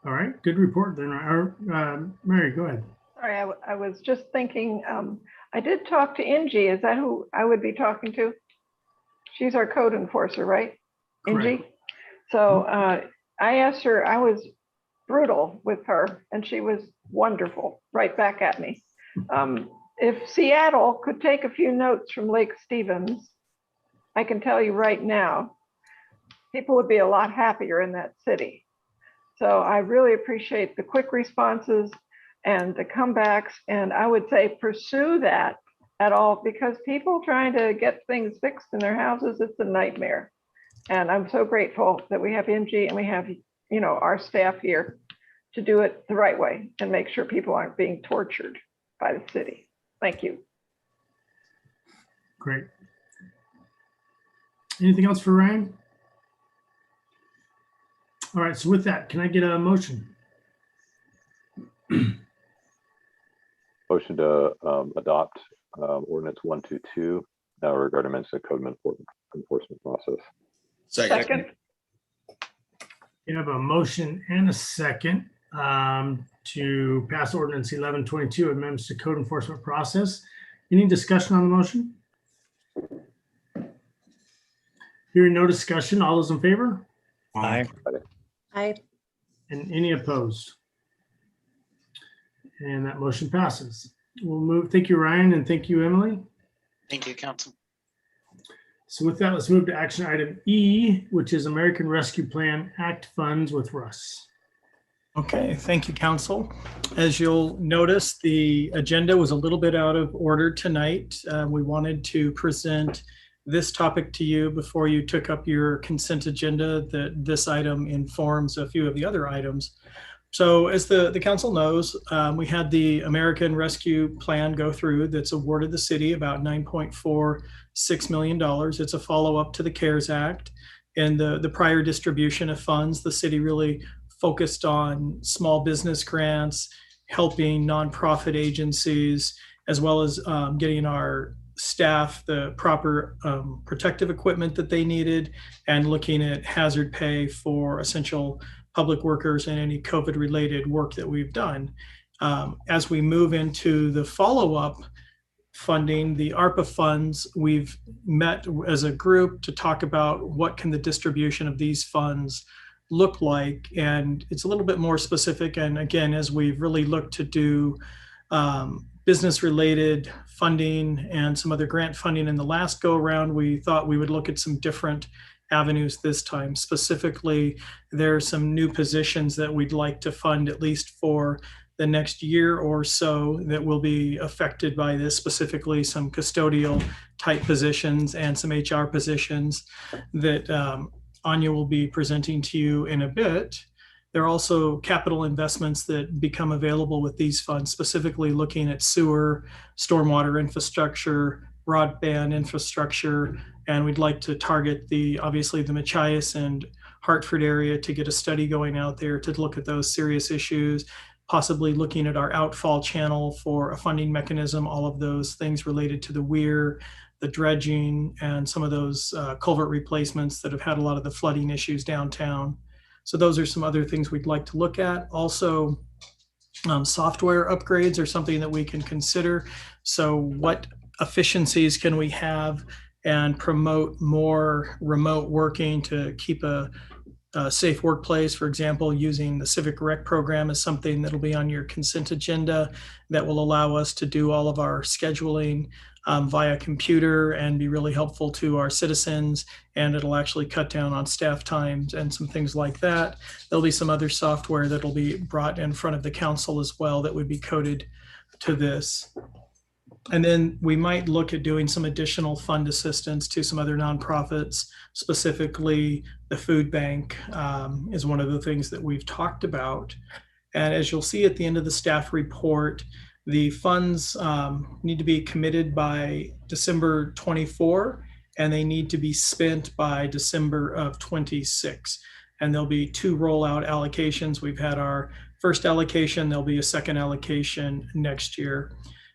All right, good report then. Mary, go ahead. Sorry, I was just thinking, I did talk to Angie. Is that who I would be talking to? She's our code enforcer, right? Angie? So I asked her, I was brutal with her and she was wonderful right back at me. If Seattle could take a few notes from Lake Stevens, I can tell you right now, people would be a lot happier in that city. So I really appreciate the quick responses and the comebacks. And I would say pursue that at all, because people trying to get things fixed in their houses, it's a nightmare. And I'm so grateful that we have MG and we have, you know, our staff here to do it the right way and make sure people aren't being tortured by the city. Thank you. Great. Anything else for Ryan? All right, so with that, can I get a motion? Motion to adopt ordinance 122 regarding amendments to code enforcement process. Second. You have a motion and a second to pass ordinance 1122, amendments to code enforcement process. Any discussion on the motion? Hearing no discussion, all those in favor? Aye. Aye. And any opposed? And that motion passes. We'll move. Thank you, Ryan, and thank you, Emily. Thank you, Council. So with that, let's move to action item E, which is American Rescue Plan Act funds with Russ. Okay, thank you, Council. As you'll notice, the agenda was a little bit out of order tonight. We wanted to present this topic to you before you took up your consent agenda, that this item informs a few of the other items. So as the council knows, we had the American Rescue Plan go through that's awarded the city about $9.46 million. It's a follow-up to the CARES Act. And the prior distribution of funds, the city really focused on small business grants, helping nonprofit agencies, as well as getting our staff the proper protective equipment that they needed, and looking at hazard pay for essential public workers and any COVID related work that we've done. As we move into the follow-up funding, the ARPA funds, we've met as a group to talk about what can the distribution of these funds look like. And it's a little bit more specific. And again, as we've really looked to do business related funding and some other grant funding in the last go around, we thought we would look at some different avenues this time. Specifically, there are some new positions that we'd like to fund at least for the next year or so that will be affected by this, specifically some custodial type positions and some HR positions that Anya will be presenting to you in a bit. There are also capital investments that become available with these funds, specifically looking at sewer, stormwater infrastructure, broadband infrastructure, and we'd like to target obviously the Machias and Hartford area to get a study going out there to look at those serious issues, possibly looking at our outfall channel for a funding mechanism, all of those things related to the weir, the dredging, and some of those culvert replacements that have had a lot of the flooding issues downtown. So those are some other things we'd like to look at. Also, software upgrades are something that we can consider. So what efficiencies can we have and promote more remote working to keep a safe workplace, for example, using the Civic Rec program is something that'll be on your consent agenda that will allow us to do all of our scheduling via computer and be really helpful to our citizens. And it'll actually cut down on staff times and some things like that. There'll be some other software that'll be brought in front of the council as well that would be coded to this. And then we might look at doing some additional fund assistance to some other nonprofits, specifically the food bank is one of the things that we've talked about. And as you'll see at the end of the staff report, the funds need to be committed by December 24, and they need to be spent by December of 26. And there'll be 2 rollout allocations. We've had our first allocation, there'll be a second allocation next year.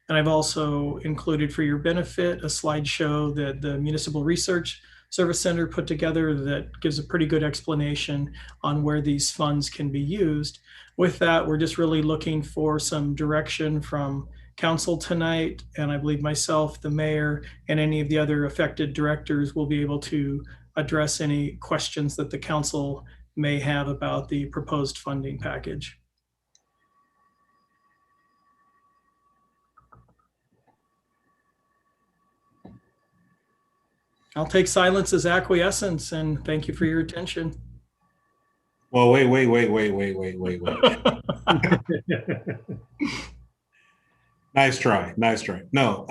And I've also included for your benefit a slideshow that the Municipal Research Service Center put together that gives a pretty good explanation on where these funds can be used. With that, we're just really looking for some direction from council tonight. And I believe myself, the mayor, and any of the other affected directors will be able to address any questions that the council may have about the proposed funding package. I'll take silence as acquiescence and thank you for your attention. Well, wait. Nice try. No,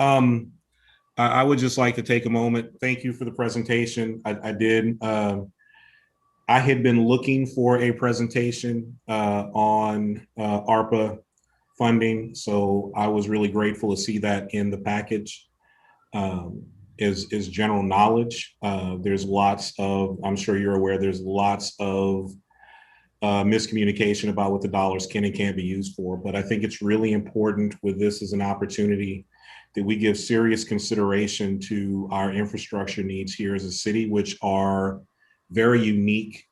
I would just like to take a moment. Thank you for the presentation. I had been looking for a presentation on ARPA funding, so I was really grateful to see that in the package. Is general knowledge. There's lots of, I'm sure you're aware, there's lots of miscommunication about what the dollars can and can't be used for. But I think it's really important with this as an opportunity that we give serious consideration to our infrastructure needs here as a city, which are very unique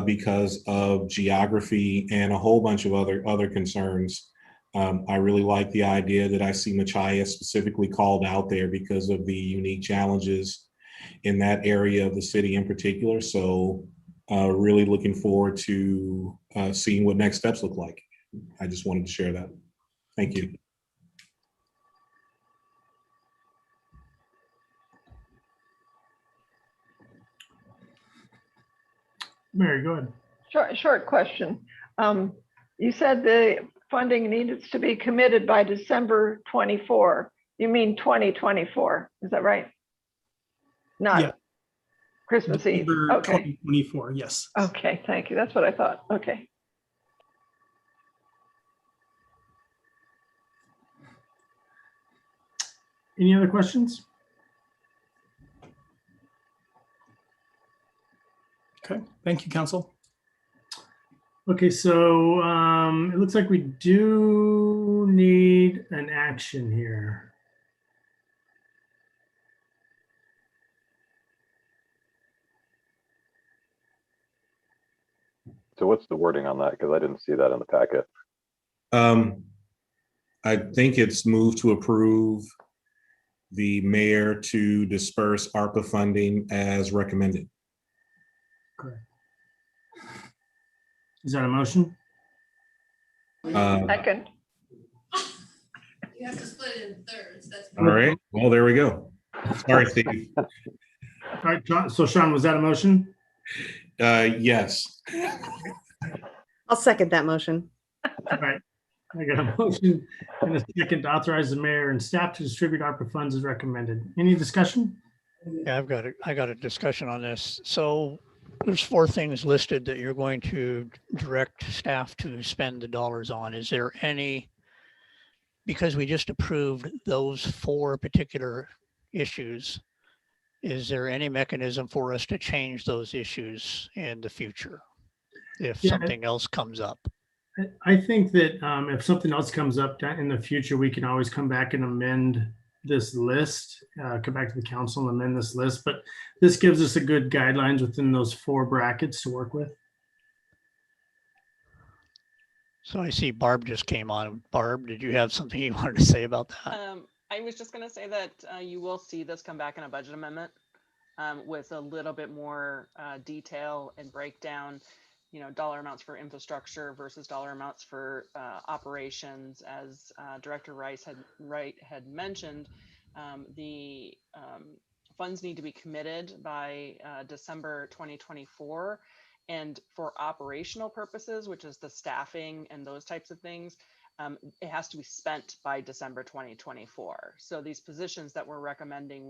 because of geography and a whole bunch of other concerns. I really like the idea that I see Machias specifically called out there because of the unique challenges in that area of the city in particular. So really looking forward to seeing what next steps look like. I just wanted to share that. Thank you. Mary, go ahead. Short question. You said the funding needs to be committed by December 24. You mean 2024, is that right? Not yeah. Christmas Eve. December Okay. 2024, yes. Okay, thank you. That's what I thought. Okay. Any other questions? Okay, thank you, Council. Okay, so it looks like we do need an action here. So what's the wording on that? Because I didn't see that in the packet. I think it's moved to approve the mayor to disperse ARPA funding as recommended. Correct. Is that a motion? Second. You have to split it in thirds. That's All right. Well, there we go. Sorry, Steve. All right, so Sean, was that a motion? Yes. I'll second that motion. All right. I got a motion and a second to authorize the mayor and staff to distribute ARPA funds as recommended. Any discussion? Yeah, I got a discussion on this. So there's 4 things listed that you're going to direct staff to spend the dollars on. Is there any, because we just approved those 4 particular issues, is there any mechanism for us to change those issues in the future if something else comes up? I think that if something else comes up in the future, we can always come back and amend this list, come back to the council and amend this list. But this gives us a good guidelines within those 4 brackets to work with. So I see Barb just came on. Barb, did you have something you wanted to say about that? I was just going to say that you will see this come back in a budget amendment. with a little bit more detail and breakdown, dollar amounts for infrastructure versus dollar amounts for operations. As Director Wright had mentioned, the funds need to be committed by December 2024. And for operational purposes, which is the staffing and those types of things, it has to be spent by December 2024. So these positions that we're recommending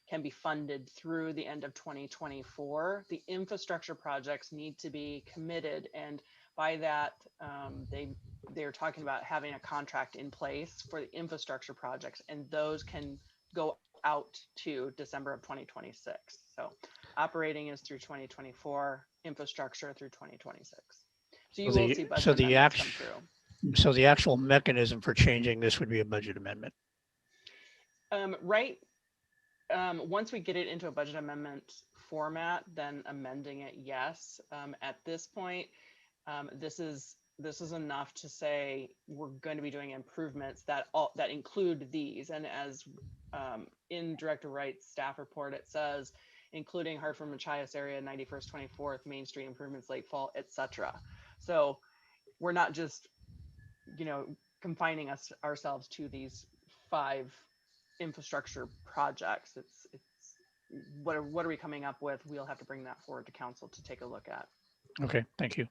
can be funded through the end of 2024. The infrastructure projects need to be committed, and by that, they're talking about having a contract in place for the infrastructure projects, and those can go out to December of 2026. So operating is through 2024, infrastructure through 2026. So you will see budget amendments come through. So the actual mechanism for changing this would be a budget amendment. Once we get it into a budget amendment format, then amending it, yes. At this point, this is enough to say we're going to be doing improvements that include these. And as in Director Wright's staff report, it says, including Hartford Machias area, 91st, 24th, Main Street improvements, Lake Fall, etc. So we're not just, confining ourselves to these 5 infrastructure projects. It's what are we coming up with? We'll have to bring that forward to council to take a look at. Okay, thank you.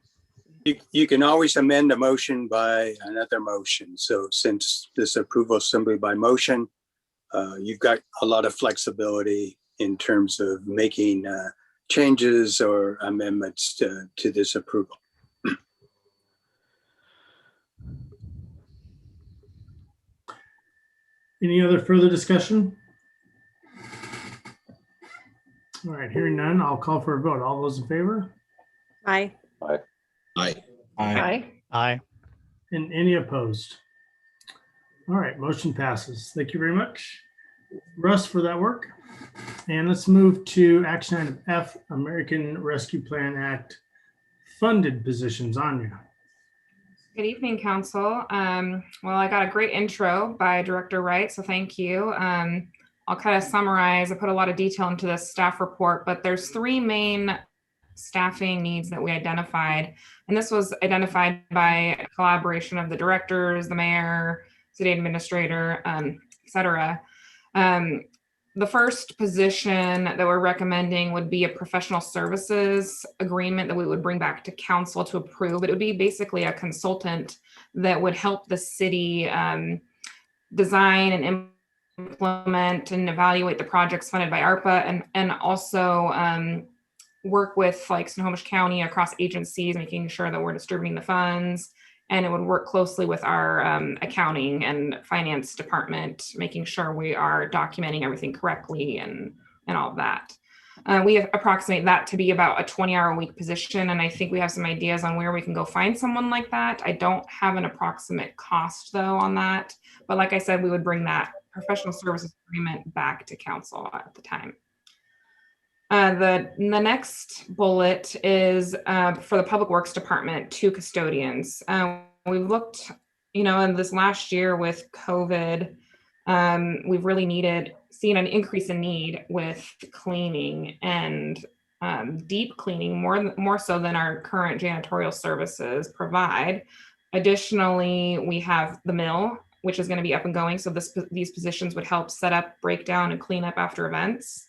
You can always amend a motion by another motion. So since this approval is simply by motion, you've got a lot of flexibility in terms of making changes or amendments to this approval. Any other further discussion? All right, hearing none, I'll call for a vote. All those in favor? Aye. Aye. Aye. Aye. Aye. And any opposed? All right, motion passes. Thank you very much, Russ, for that work. And let's move to action item F, American Rescue Plan Act funded positions. Anya. Good evening, Council. Well, I got a great intro by Director Wright, so thank you. I'll kind of summarize. I put a lot of detail into this staff report, but there's 3 main staffing needs that we identified. And this was identified by a collaboration of the directors, the mayor, city administrator, et cetera. The first position that we're recommending would be a professional services agreement that we would bring back to council to approve. It would be basically a consultant that would help the city design and implement and evaluate the projects funded by ARPA, and also work with like Snohomish County across agencies, making sure that we're distributing the funds. And it would work closely with our accounting and finance department, making sure we are documenting everything correctly and all of that. We approximate that to be about a 20-hour-a-week position, and I think we have some ideas on where we can go find someone like that. I don't have an approximate cost though on that, but like I said, we would bring that professional services agreement back to council at the time. The next bullet is for the Public Works Department, 2 custodians. We've looked, in this last year with COVID, we've really seen an increase in need with cleaning and deep cleaning, more so than our current janitorial services provide. Additionally, we have the mill, which is going to be up and going. So these positions would help set up, break down, and clean up after events.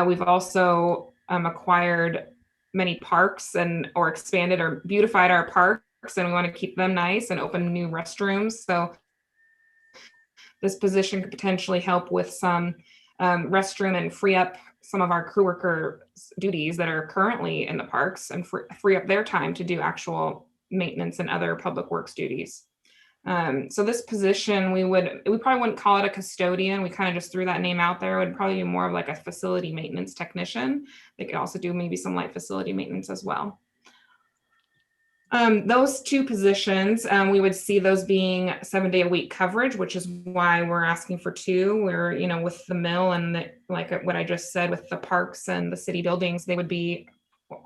We've also acquired many parks or expanded or beautified our parks, and we want to keep them nice and open new restrooms. So this position could potentially help with some restroom and free up some of our crew worker duties that are currently in the parks and free up their time to do actual maintenance and other public works duties. So this position, we probably wouldn't call it a custodian. We kind of just threw that name out there. It would probably be more of like a facility maintenance technician. They could also do maybe some light facility maintenance as well. Those 2 positions, we would see those being 7-day-a-week coverage, which is why we're asking for 2. We're, with the mill and like what I just said with the parks and the city buildings, they would be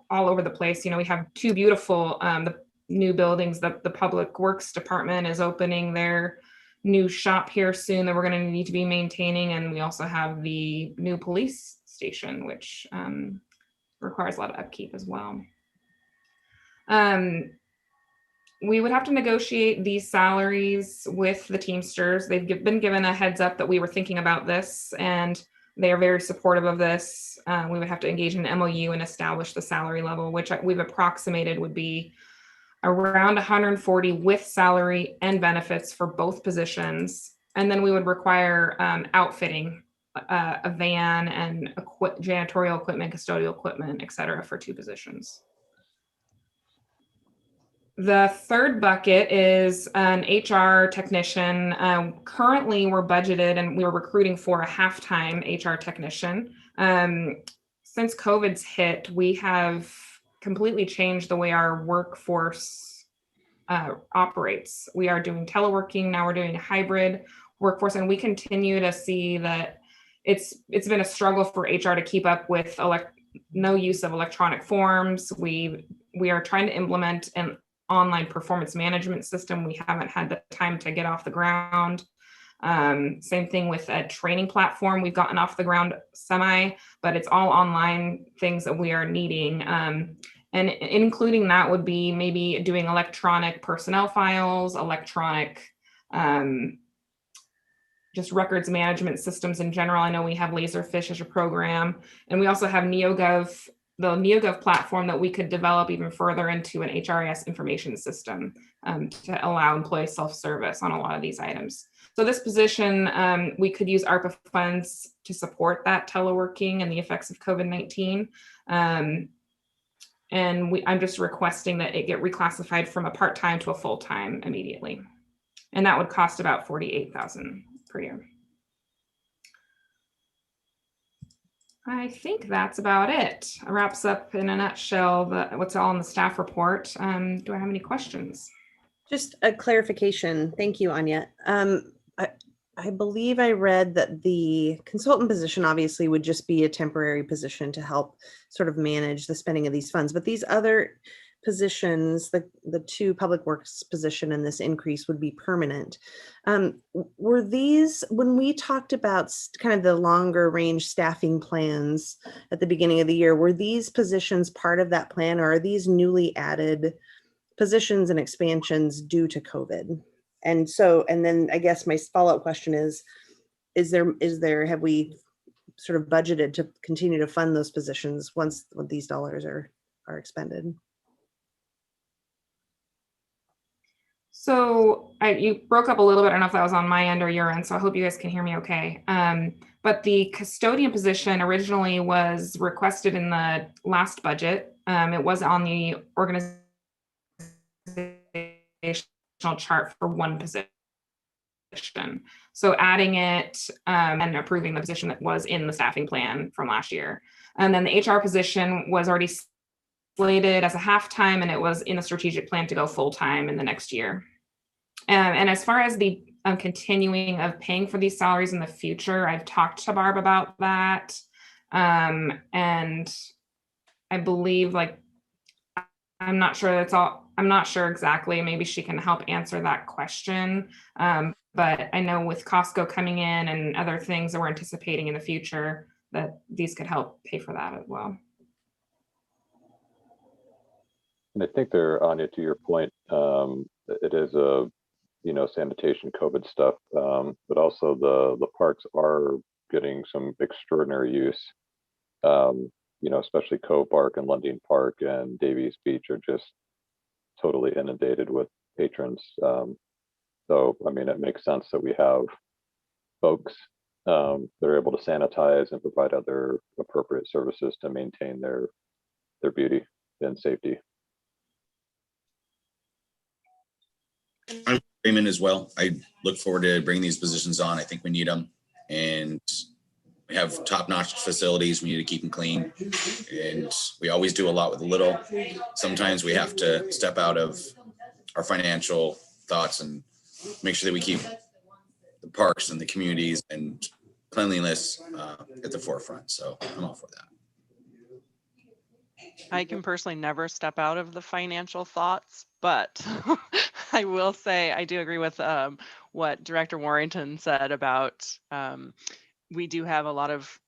all over the place. We have 2 beautiful, the new buildings. The Public Works Department is opening their new shop here soon that we're going to need to be maintaining, and we also have the new police station, which requires a lot of upkeep as well. We would have to negotiate these salaries with the Teamsters. They've been given a heads up that we were thinking about this, and they are very supportive of this. We would have to engage in an MOU and establish the salary level, which we've approximated would be around 140 with salary and benefits for both positions. And then we would require outfitting, a van and janitorial equipment, custodial equipment, et cetera, for 2 positions. The third bucket is an HR technician. Currently, we're budgeted and we're recruiting for a half-time HR technician. Since COVID's hit, we have completely changed the way our workforce operates. We are doing teleworking, now we're doing a hybrid workforce, and we continue to see that it's been a struggle for HR to keep up with no use of electronic forms. We are trying to implement an online performance management system. We haven't had the time to get off the ground. Same thing with a training platform. We've gotten off the ground but it's all online things that we are needing. And including that would be maybe doing electronic personnel files, electronic just records management systems in general. I know we have Laserfish as a program, and we also have NeoGov, the NeoGov platform that we could develop even further into an HRIS information system to allow employee self-service on a lot of these items. So this position, we could use ARPA funds to support that teleworking and the effects of COVID-19. And I'm just requesting that it get reclassified from a part-time to a full-time immediately. And that would cost about $48,000 per year. I think that's about it. It wraps up in a nutshell what's all in the staff report. Do I have any questions? Just a clarification. Thank you, Anya. I believe I read that the consultant position obviously would just be a temporary position to help sort of manage the spending of these funds, but these other positions, the 2 public works position and this increase would be permanent. Were these, when we talked about kind of the longer range staffing plans at the beginning of the year, were these positions part of that plan, or are these newly added positions and expansions due to COVID? And then I guess my follow-up question is have we sort of budgeted to continue to fund those positions once these dollars are expended? So you broke up a little bit. I don't know if that was on my end or your end, so I hope you guys can hear me okay. But the custodian position originally was requested in the last budget. It was on the organizational chart for 1 position. So adding it and approving the position that was in the staffing plan from last year. And then the HR position was already slated as a half-time, and it was in the strategic plan to go full-time in the next year. And as far as the continuing of paying for these salaries in the future, I've talked to Barb about that. And I believe, I'm not sure that's all, I'm not sure exactly, maybe she can help answer that question. But I know with Costco coming in and other things that we're anticipating in the future, that these could help pay for that as well. And I think there, Anya, to your point, it is a, sanitation COVID stuff, but also the parks are getting some extraordinary use. Especially Cove Park and Lundin Park and Davies Beach are just totally inundated with patrons. So, I mean, it makes sense that we have folks that are able to sanitize and provide other appropriate services to maintain their beauty and safety. I'm in agreement as well. I look forward to bringing these positions on. I think we need them, and we have top-notch facilities. We need to keep them clean, and we always do a lot with a little. Sometimes we have to step out of our financial thoughts and make sure that we keep the parks and the communities and cleanliness at the forefront. So I'm all for that. I can personally never step out of the financial thoughts, but I will say I do agree with what Director Warrington said about we do have a lot of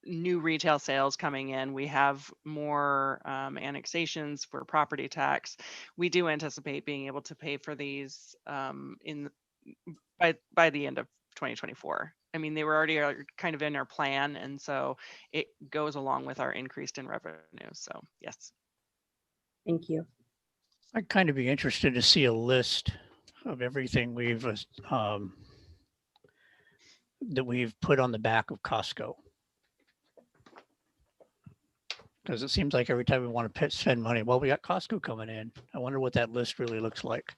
new retail sales coming in. We have more annexations for property tax. We do anticipate being able to pay for these by the end of 2024. I mean, they were already kind of in our plan, and so it goes along with our increase in revenue. So yes. Thank you. I'd kind of be interested to see a list of everything that we've put on the back of Costco. Because it seems like every time we want to spend money, well, we got Costco coming in. I wonder what that list really looks like.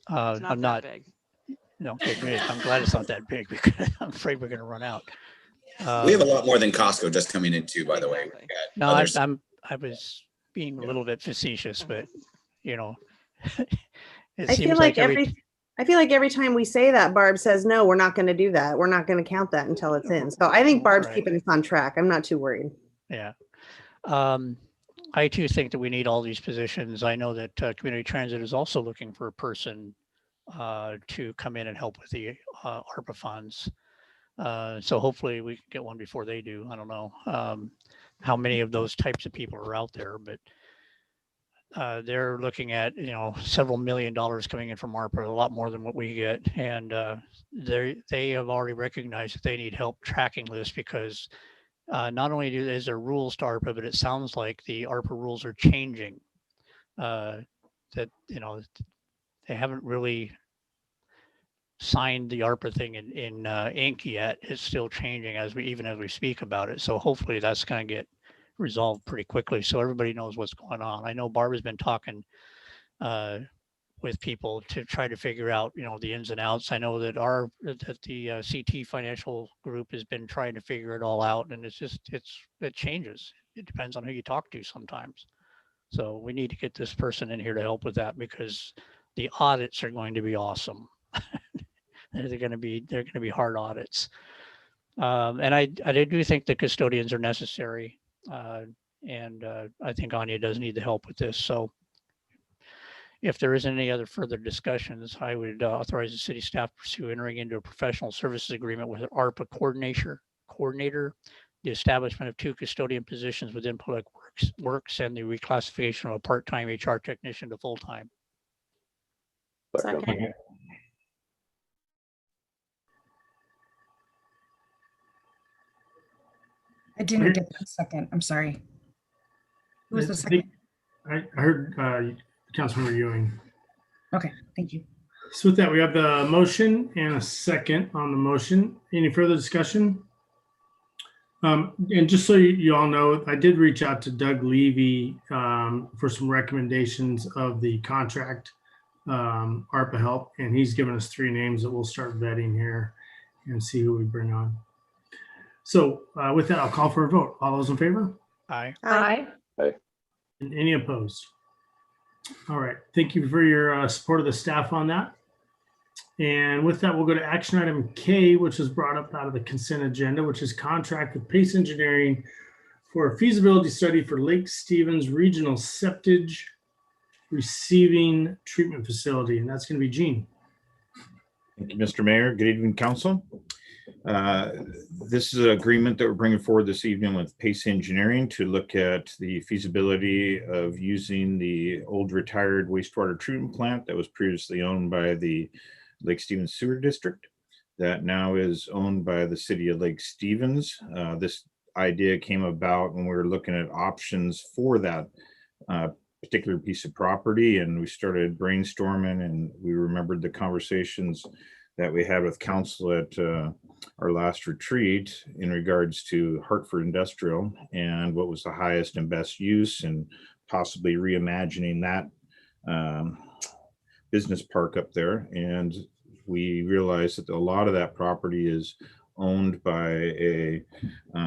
It's not that big. No, okay, great. I'm glad it's not that big because I'm afraid we're going to run out. We have a lot more than Costco just coming in too, by the way. No, I was being a little bit facetious, but you know, it I seems feel like every time we say that, Barb says, no, we're not going to do that. We're not going to count that until it's in. So I think Barb's keeping us on track. I'm not too worried. Yeah. I too think that we need all these positions. I know that Community Transit is also looking for a person to come in and help with the ARPA funds. So hopefully we can get one before they do. I don't know how many of those types of people are out there, but they're looking at, several $1 million coming in from ARPA, a lot more than what we get. And they have already recognized that they need help tracking this because not only is there rules to ARPA, but it sounds like the ARPA rules are changing. They haven't really signed the ARPA thing in ink yet. It's still changing as we speak about it. So hopefully that's going to get resolved pretty quickly so everybody knows what's going on. I know Barbara's been talking with people to try to figure out, the ins and outs. I know that the CT Financial Group has been trying to figure it all out, and it changes. It depends on who you talk to sometimes. So we need to get this person in here to help with that because the audits are going to be awesome. They're going to be hard audits. And I do think the custodians are necessary. And I think Anya does need the help with this. So if there isn't any other further discussions, I would authorize the city staff to pursue entering into a professional services agreement with an ARPA coordinator, the establishment of 2 custodian positions within Public Works, and the reclassification of a part-time HR technician to full-time. Second. I didn't get that second. I'm sorry. Who was the second? I heard Councilmember Ewing. Okay, thank you. So with that, we have the motion and a second on the motion. Any further discussion? And just so you all know, I did reach out to Doug Levy for some recommendations of the contract ARPA help, and he's given us 3 names that we'll start vetting here and see who we bring on. So with that, I'll call for a vote. All those in favor? Aye. Aye. Aye. And any opposed? All right. Thank you for your support of the staff on that. And with that, we'll go to action item K, which was brought up out of the consent agenda, which is contract with Pace Engineering for a feasibility study for Lake Stevens Regional Septic Receiving Treatment Facility. And that's going to be Gene. Thank you, Mr. Mayor. Good evening, Council. This is an agreement that we're bringing forward this evening with Pace Engineering to look at the feasibility of using the old retired wastewater treatment plant that was previously owned by the Lake Stevens Sewer District that now is owned by the city of Lake Stevens. This idea came about when we were looking at options for that particular piece of property, and we started brainstorming, and we remembered the conversations that we had with council at our last retreat in regards to Hartford Industrial and what was the highest and best use, and possibly reimagining that business park up there. And we realized that a lot of that property is owned by a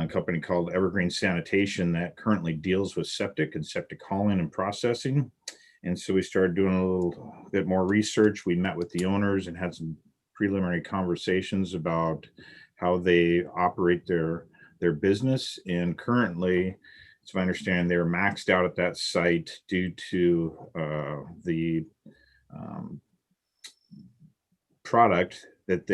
company called Evergreen Sanitation that currently deals with septic and septic hauling and processing. And so we started doing a little bit more research. We met with the owners and had some preliminary conversations about how they operate their business. And currently, it's my understanding, they're maxed out at that site due to the product that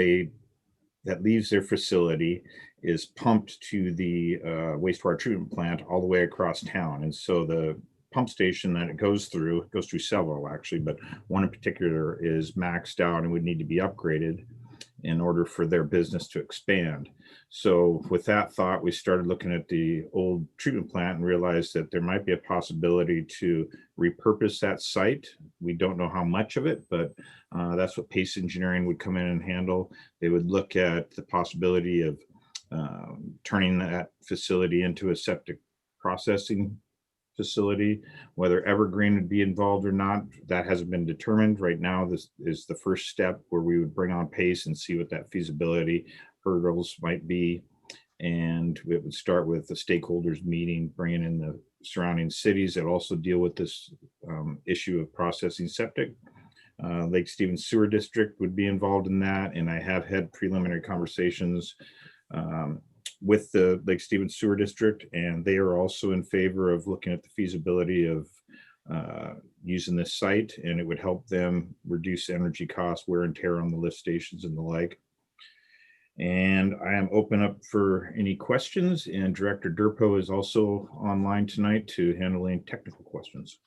leaves their facility is pumped to the wastewater treatment plant all the way across town. And so the pump station that it goes through several actually, but one in particular is maxed out and would need to be upgraded in order for their business to expand. So with that thought, we started looking at the old treatment plant and realized that there might be a possibility to repurpose that site. We don't know how much of it, but that's what Pace Engineering would come in and handle. They would look at the possibility of turning that facility into a septic processing facility. Whether Evergreen would be involved or not, that hasn't been determined. Right now, this is the first step where we would bring on Pace and see what that feasibility hurdles might be. And it would start with the stakeholders meeting, bringing in the surrounding cities that also deal with this issue of processing septic. Lake Stevens Sewer District would be involved in that. And I have had preliminary conversations with the Lake Stevens Sewer District, and they are also in favor of looking at the feasibility of using this site, and it would help them reduce energy costs, wear and tear on the lift stations and the like. And I am open up for any questions, and Director Durpo is also online tonight to handle any technical questions.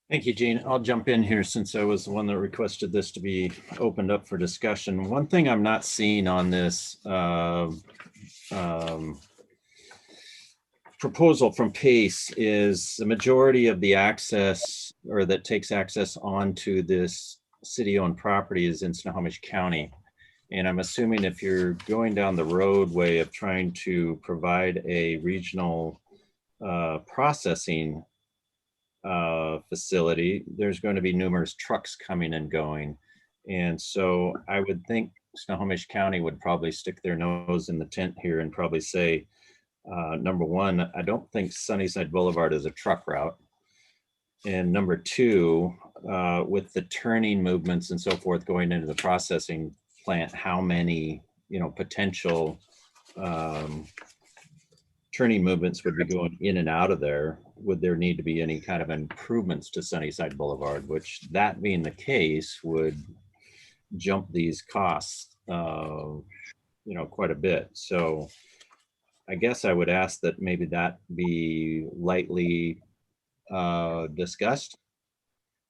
Thank you, Gene. I'll jump in here since I was the one that requested this to be opened up for discussion. One thing I'm not seeing on this proposal from Pace is the majority of the access, or that takes access onto this city-owned property, is in Snohomish County. And I'm assuming if you're going down the roadway of trying to provide a regional processing facility, there's going to be numerous trucks coming and going. And so I would think Snohomish County would probably stick their nose in the tent here and probably say, number one, I don't think Sunnyside Boulevard is a truck route. And number two, with the turning movements and so forth going into the processing plant, how many, potential turning movements would be going in and out of there? Would there need to be any kind of improvements to Sunnyside Boulevard, which, that being the case, would jump these costs, quite a bit. So I guess I would ask that maybe that be lightly discussed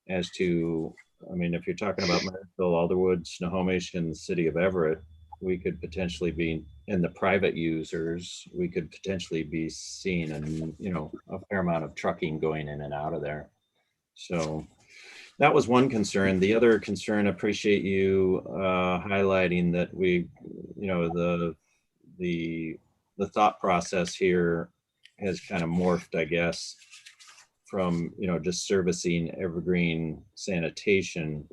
as to, if you're talking about Marysville, Alderwood, Snohomish, and the city of Everett, we could potentially be, and the private users, we could potentially be seeing a fair amount of trucking going in and out of there. So that was one concern. The other concern, appreciate you highlighting that we, the thought process here has kind of morphed, I guess, from, just servicing Evergreen sanitation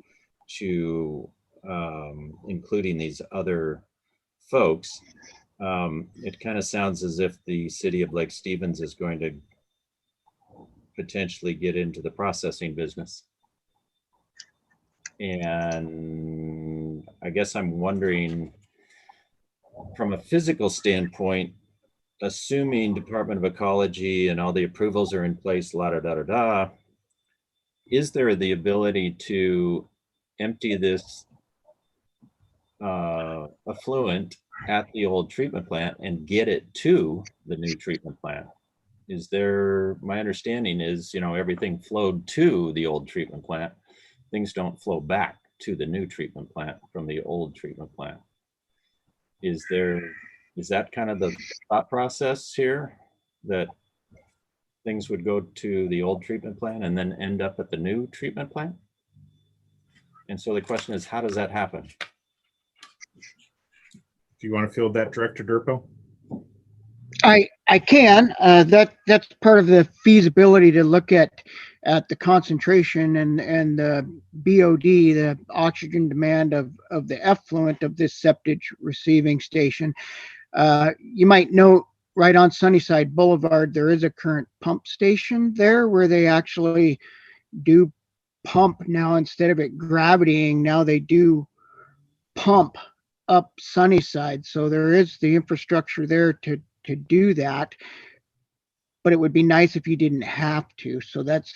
to including these other folks. It kind of sounds as if the city of Lake Stevens is going to potentially get into the processing business. And I guess I'm wondering, from a physical standpoint, assuming Department of Ecology and all the approvals are in place, is there the ability to empty this effluent at the old treatment plant and get it to the new treatment plant? Is there, my understanding is, everything flowed to the old treatment plant. Things don't flow back to the new treatment plant from the old treatment plant. Is that kind of the thought process here, that things would go to the old treatment plant and then end up at the new treatment plant? And so the question is, how does that happen? Do you want to field that, Director Durpo? I can. That's part of the feasibility, to look at the concentration and the BOD, the oxygen demand of the effluent of this septic receiving station. You might note right on Sunnyside Boulevard, there is a current pump station there where they actually do pump now. Instead of it gravitying, now they do pump up Sunnyside. So there is the infrastructure there to do that, but it would be nice if you didn't have to. So that's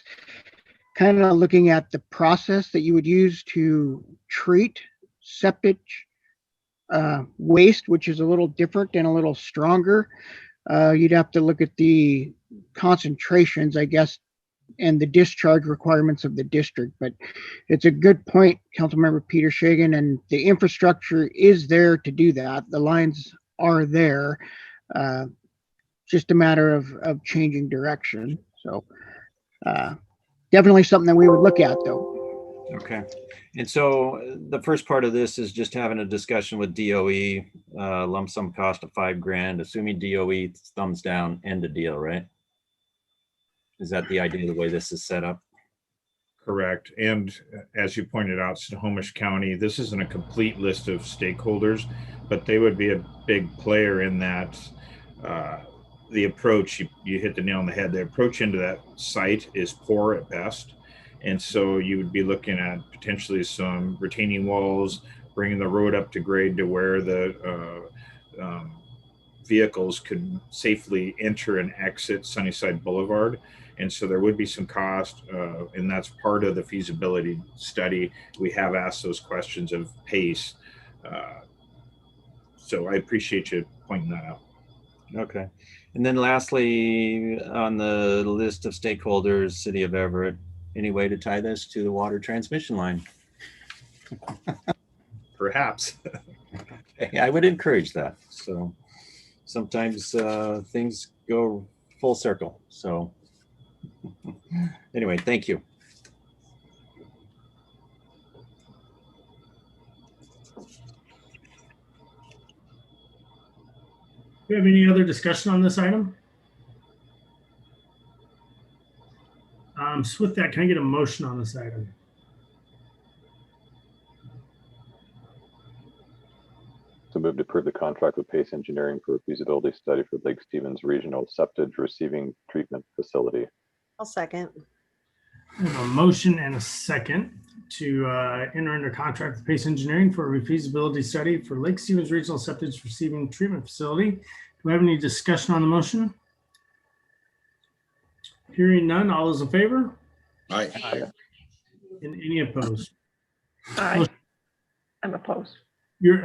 kind of looking at the process that you would use to treat septic waste, which is a little different and a little stronger. You'd have to look at the concentrations, I guess, and the discharge requirements of the district. But it's a good point, Councilmember Peter Shagan, and the infrastructure is there to do that. The lines are there. Just a matter of changing direction. So definitely something that we would look at, though. Okay. And so the first part of this is just having a discussion with DOE, lump sum cost of $5,000, assuming DOE thumbs down, end of deal, right? Is that the idea of the way this is set up? Correct. And as you pointed out, Snohomish County, this isn't a complete list of stakeholders, but they would be a big player in that. The approach, you hit the nail on the head. The approach into that site is poor at best. And so you would be looking at potentially some retaining walls, bringing the road up to grade to where the vehicles could safely enter and exit Sunnyside Boulevard. And so there would be some cost, and that's part of the feasibility study. We have asked those questions of pace. So I appreciate you pointing that out. Okay. And then lastly, on the list of stakeholders, City of Everett, any way to tie this to the water transmission line? Perhaps. Okay, I would encourage that. So sometimes things go full circle. So anyway, thank you. Do you have any other discussion on this item? So with that, can I get a motion on this item? So move to approve the contract with Pace Engineering for a feasibility study for Lake Stevens Regional Septage Receiving Treatment Facility. I'll second. I have a motion and a second to enter into contract with Pace Engineering for a feasibility study for Lake Stevens Regional Septage Receiving Treatment Facility. Do we have any discussion on the motion? Hearing none, all those in favor? Aye. And any opposed? Aye. I'm opposed. Your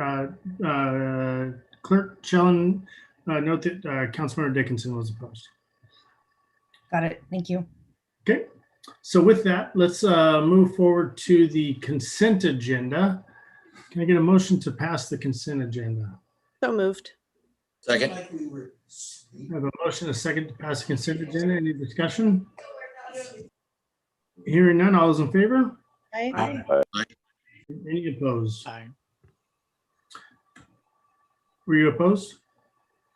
Clerk Schellen, note that Councilmember Dickinson was opposed. Got it. Thank you. Okay, so with that, let's move forward to the consent agenda. Can I get a motion to pass the consent agenda? So moved. Second. I have a motion, a second to pass the consent agenda. Any discussion? Hearing none, all those in favor? Aye. Any opposed? Aye. Were you opposed?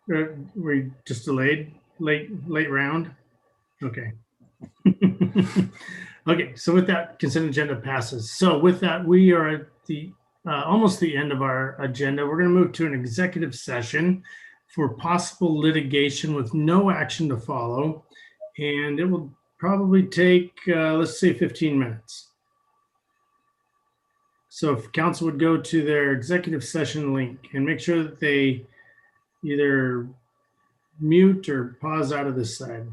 Were you just delayed? Late round? Okay. Okay, so with that, consent agenda passes. So with that, we are at the almost the end of our agenda. We're going to move to an executive session for possible litigation with no action to follow. And it will probably take, let's say 15 minutes. So if council would go to their executive session link and make sure that they either mute or pause out of this side.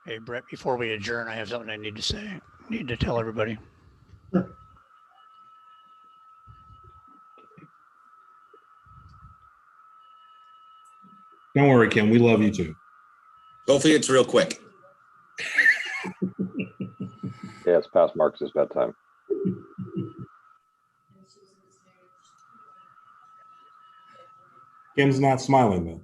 Hey, Brett, before we adjourn, I have something I need to say, need to tell everybody. Don't worry, Kim. We love you too. Hopefully it's real quick. Yeah, it's past Marcus's bedtime. Kim's not smiling though.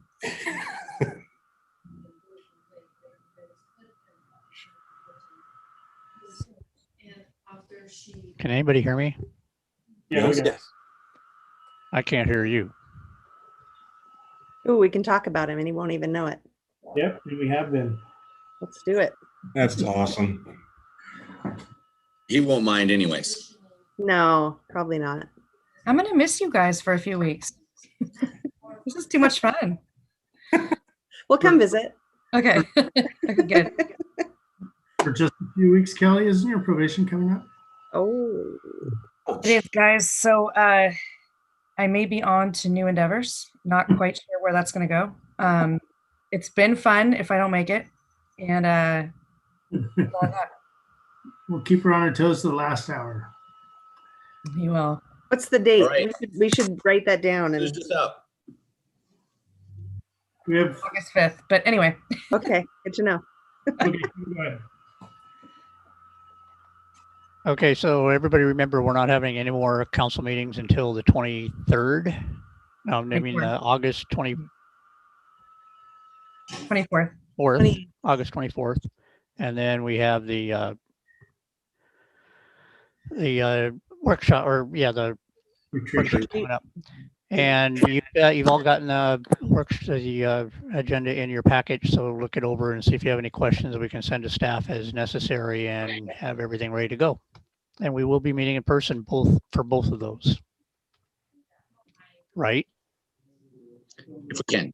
Can anybody hear me? Yes. I can't hear you. Ooh, we can talk about him and he won't even know it. Yep, we have been. Let's do it. That's awesome. He won't mind anyways. No, probably not. I'm gonna miss you guys for a few weeks. This is too much fun. We'll come visit. Okay. Okay, good. For just a few weeks, Kelly, isn't your probation coming up? Oh. It is, guys. So I may be on to new endeavors. Not quite sure where that's going to go. It's been fun if I don't make it. And that's all I got. We'll keep her on her toes to the last hour. You will. What's the date? All right. We should write that down. And Finish this up. We have August 5th. But anyway. okay, good to know. okay, go ahead. Okay, so everybody remember, we're not having any more council meetings until the 23rd. No, I mean, 24th. August 24th, 24th. August 24th. And then we have the workshop, or yeah, the workshop coming up. And you've all gotten the agenda in your package, so look it over and see if you have any questions that we can send to staff as necessary and have everything ready to go. And we will be meeting in person for both of those. Right? If we can.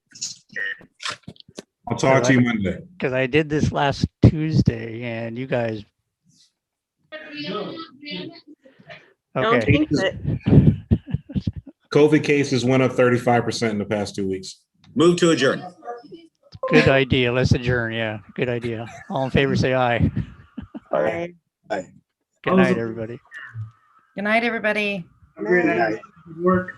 I'll talk to you Monday. Because I did this last Tuesday and you guys. Don't Okay. jinx it. COVID cases went up 35% in the past 2 weeks. Move to adjourn. Good idea. Let's adjourn. Yeah, good idea. All in favor, say aye. Bye. Good night, everybody. Good night, everybody. Great night. Good work.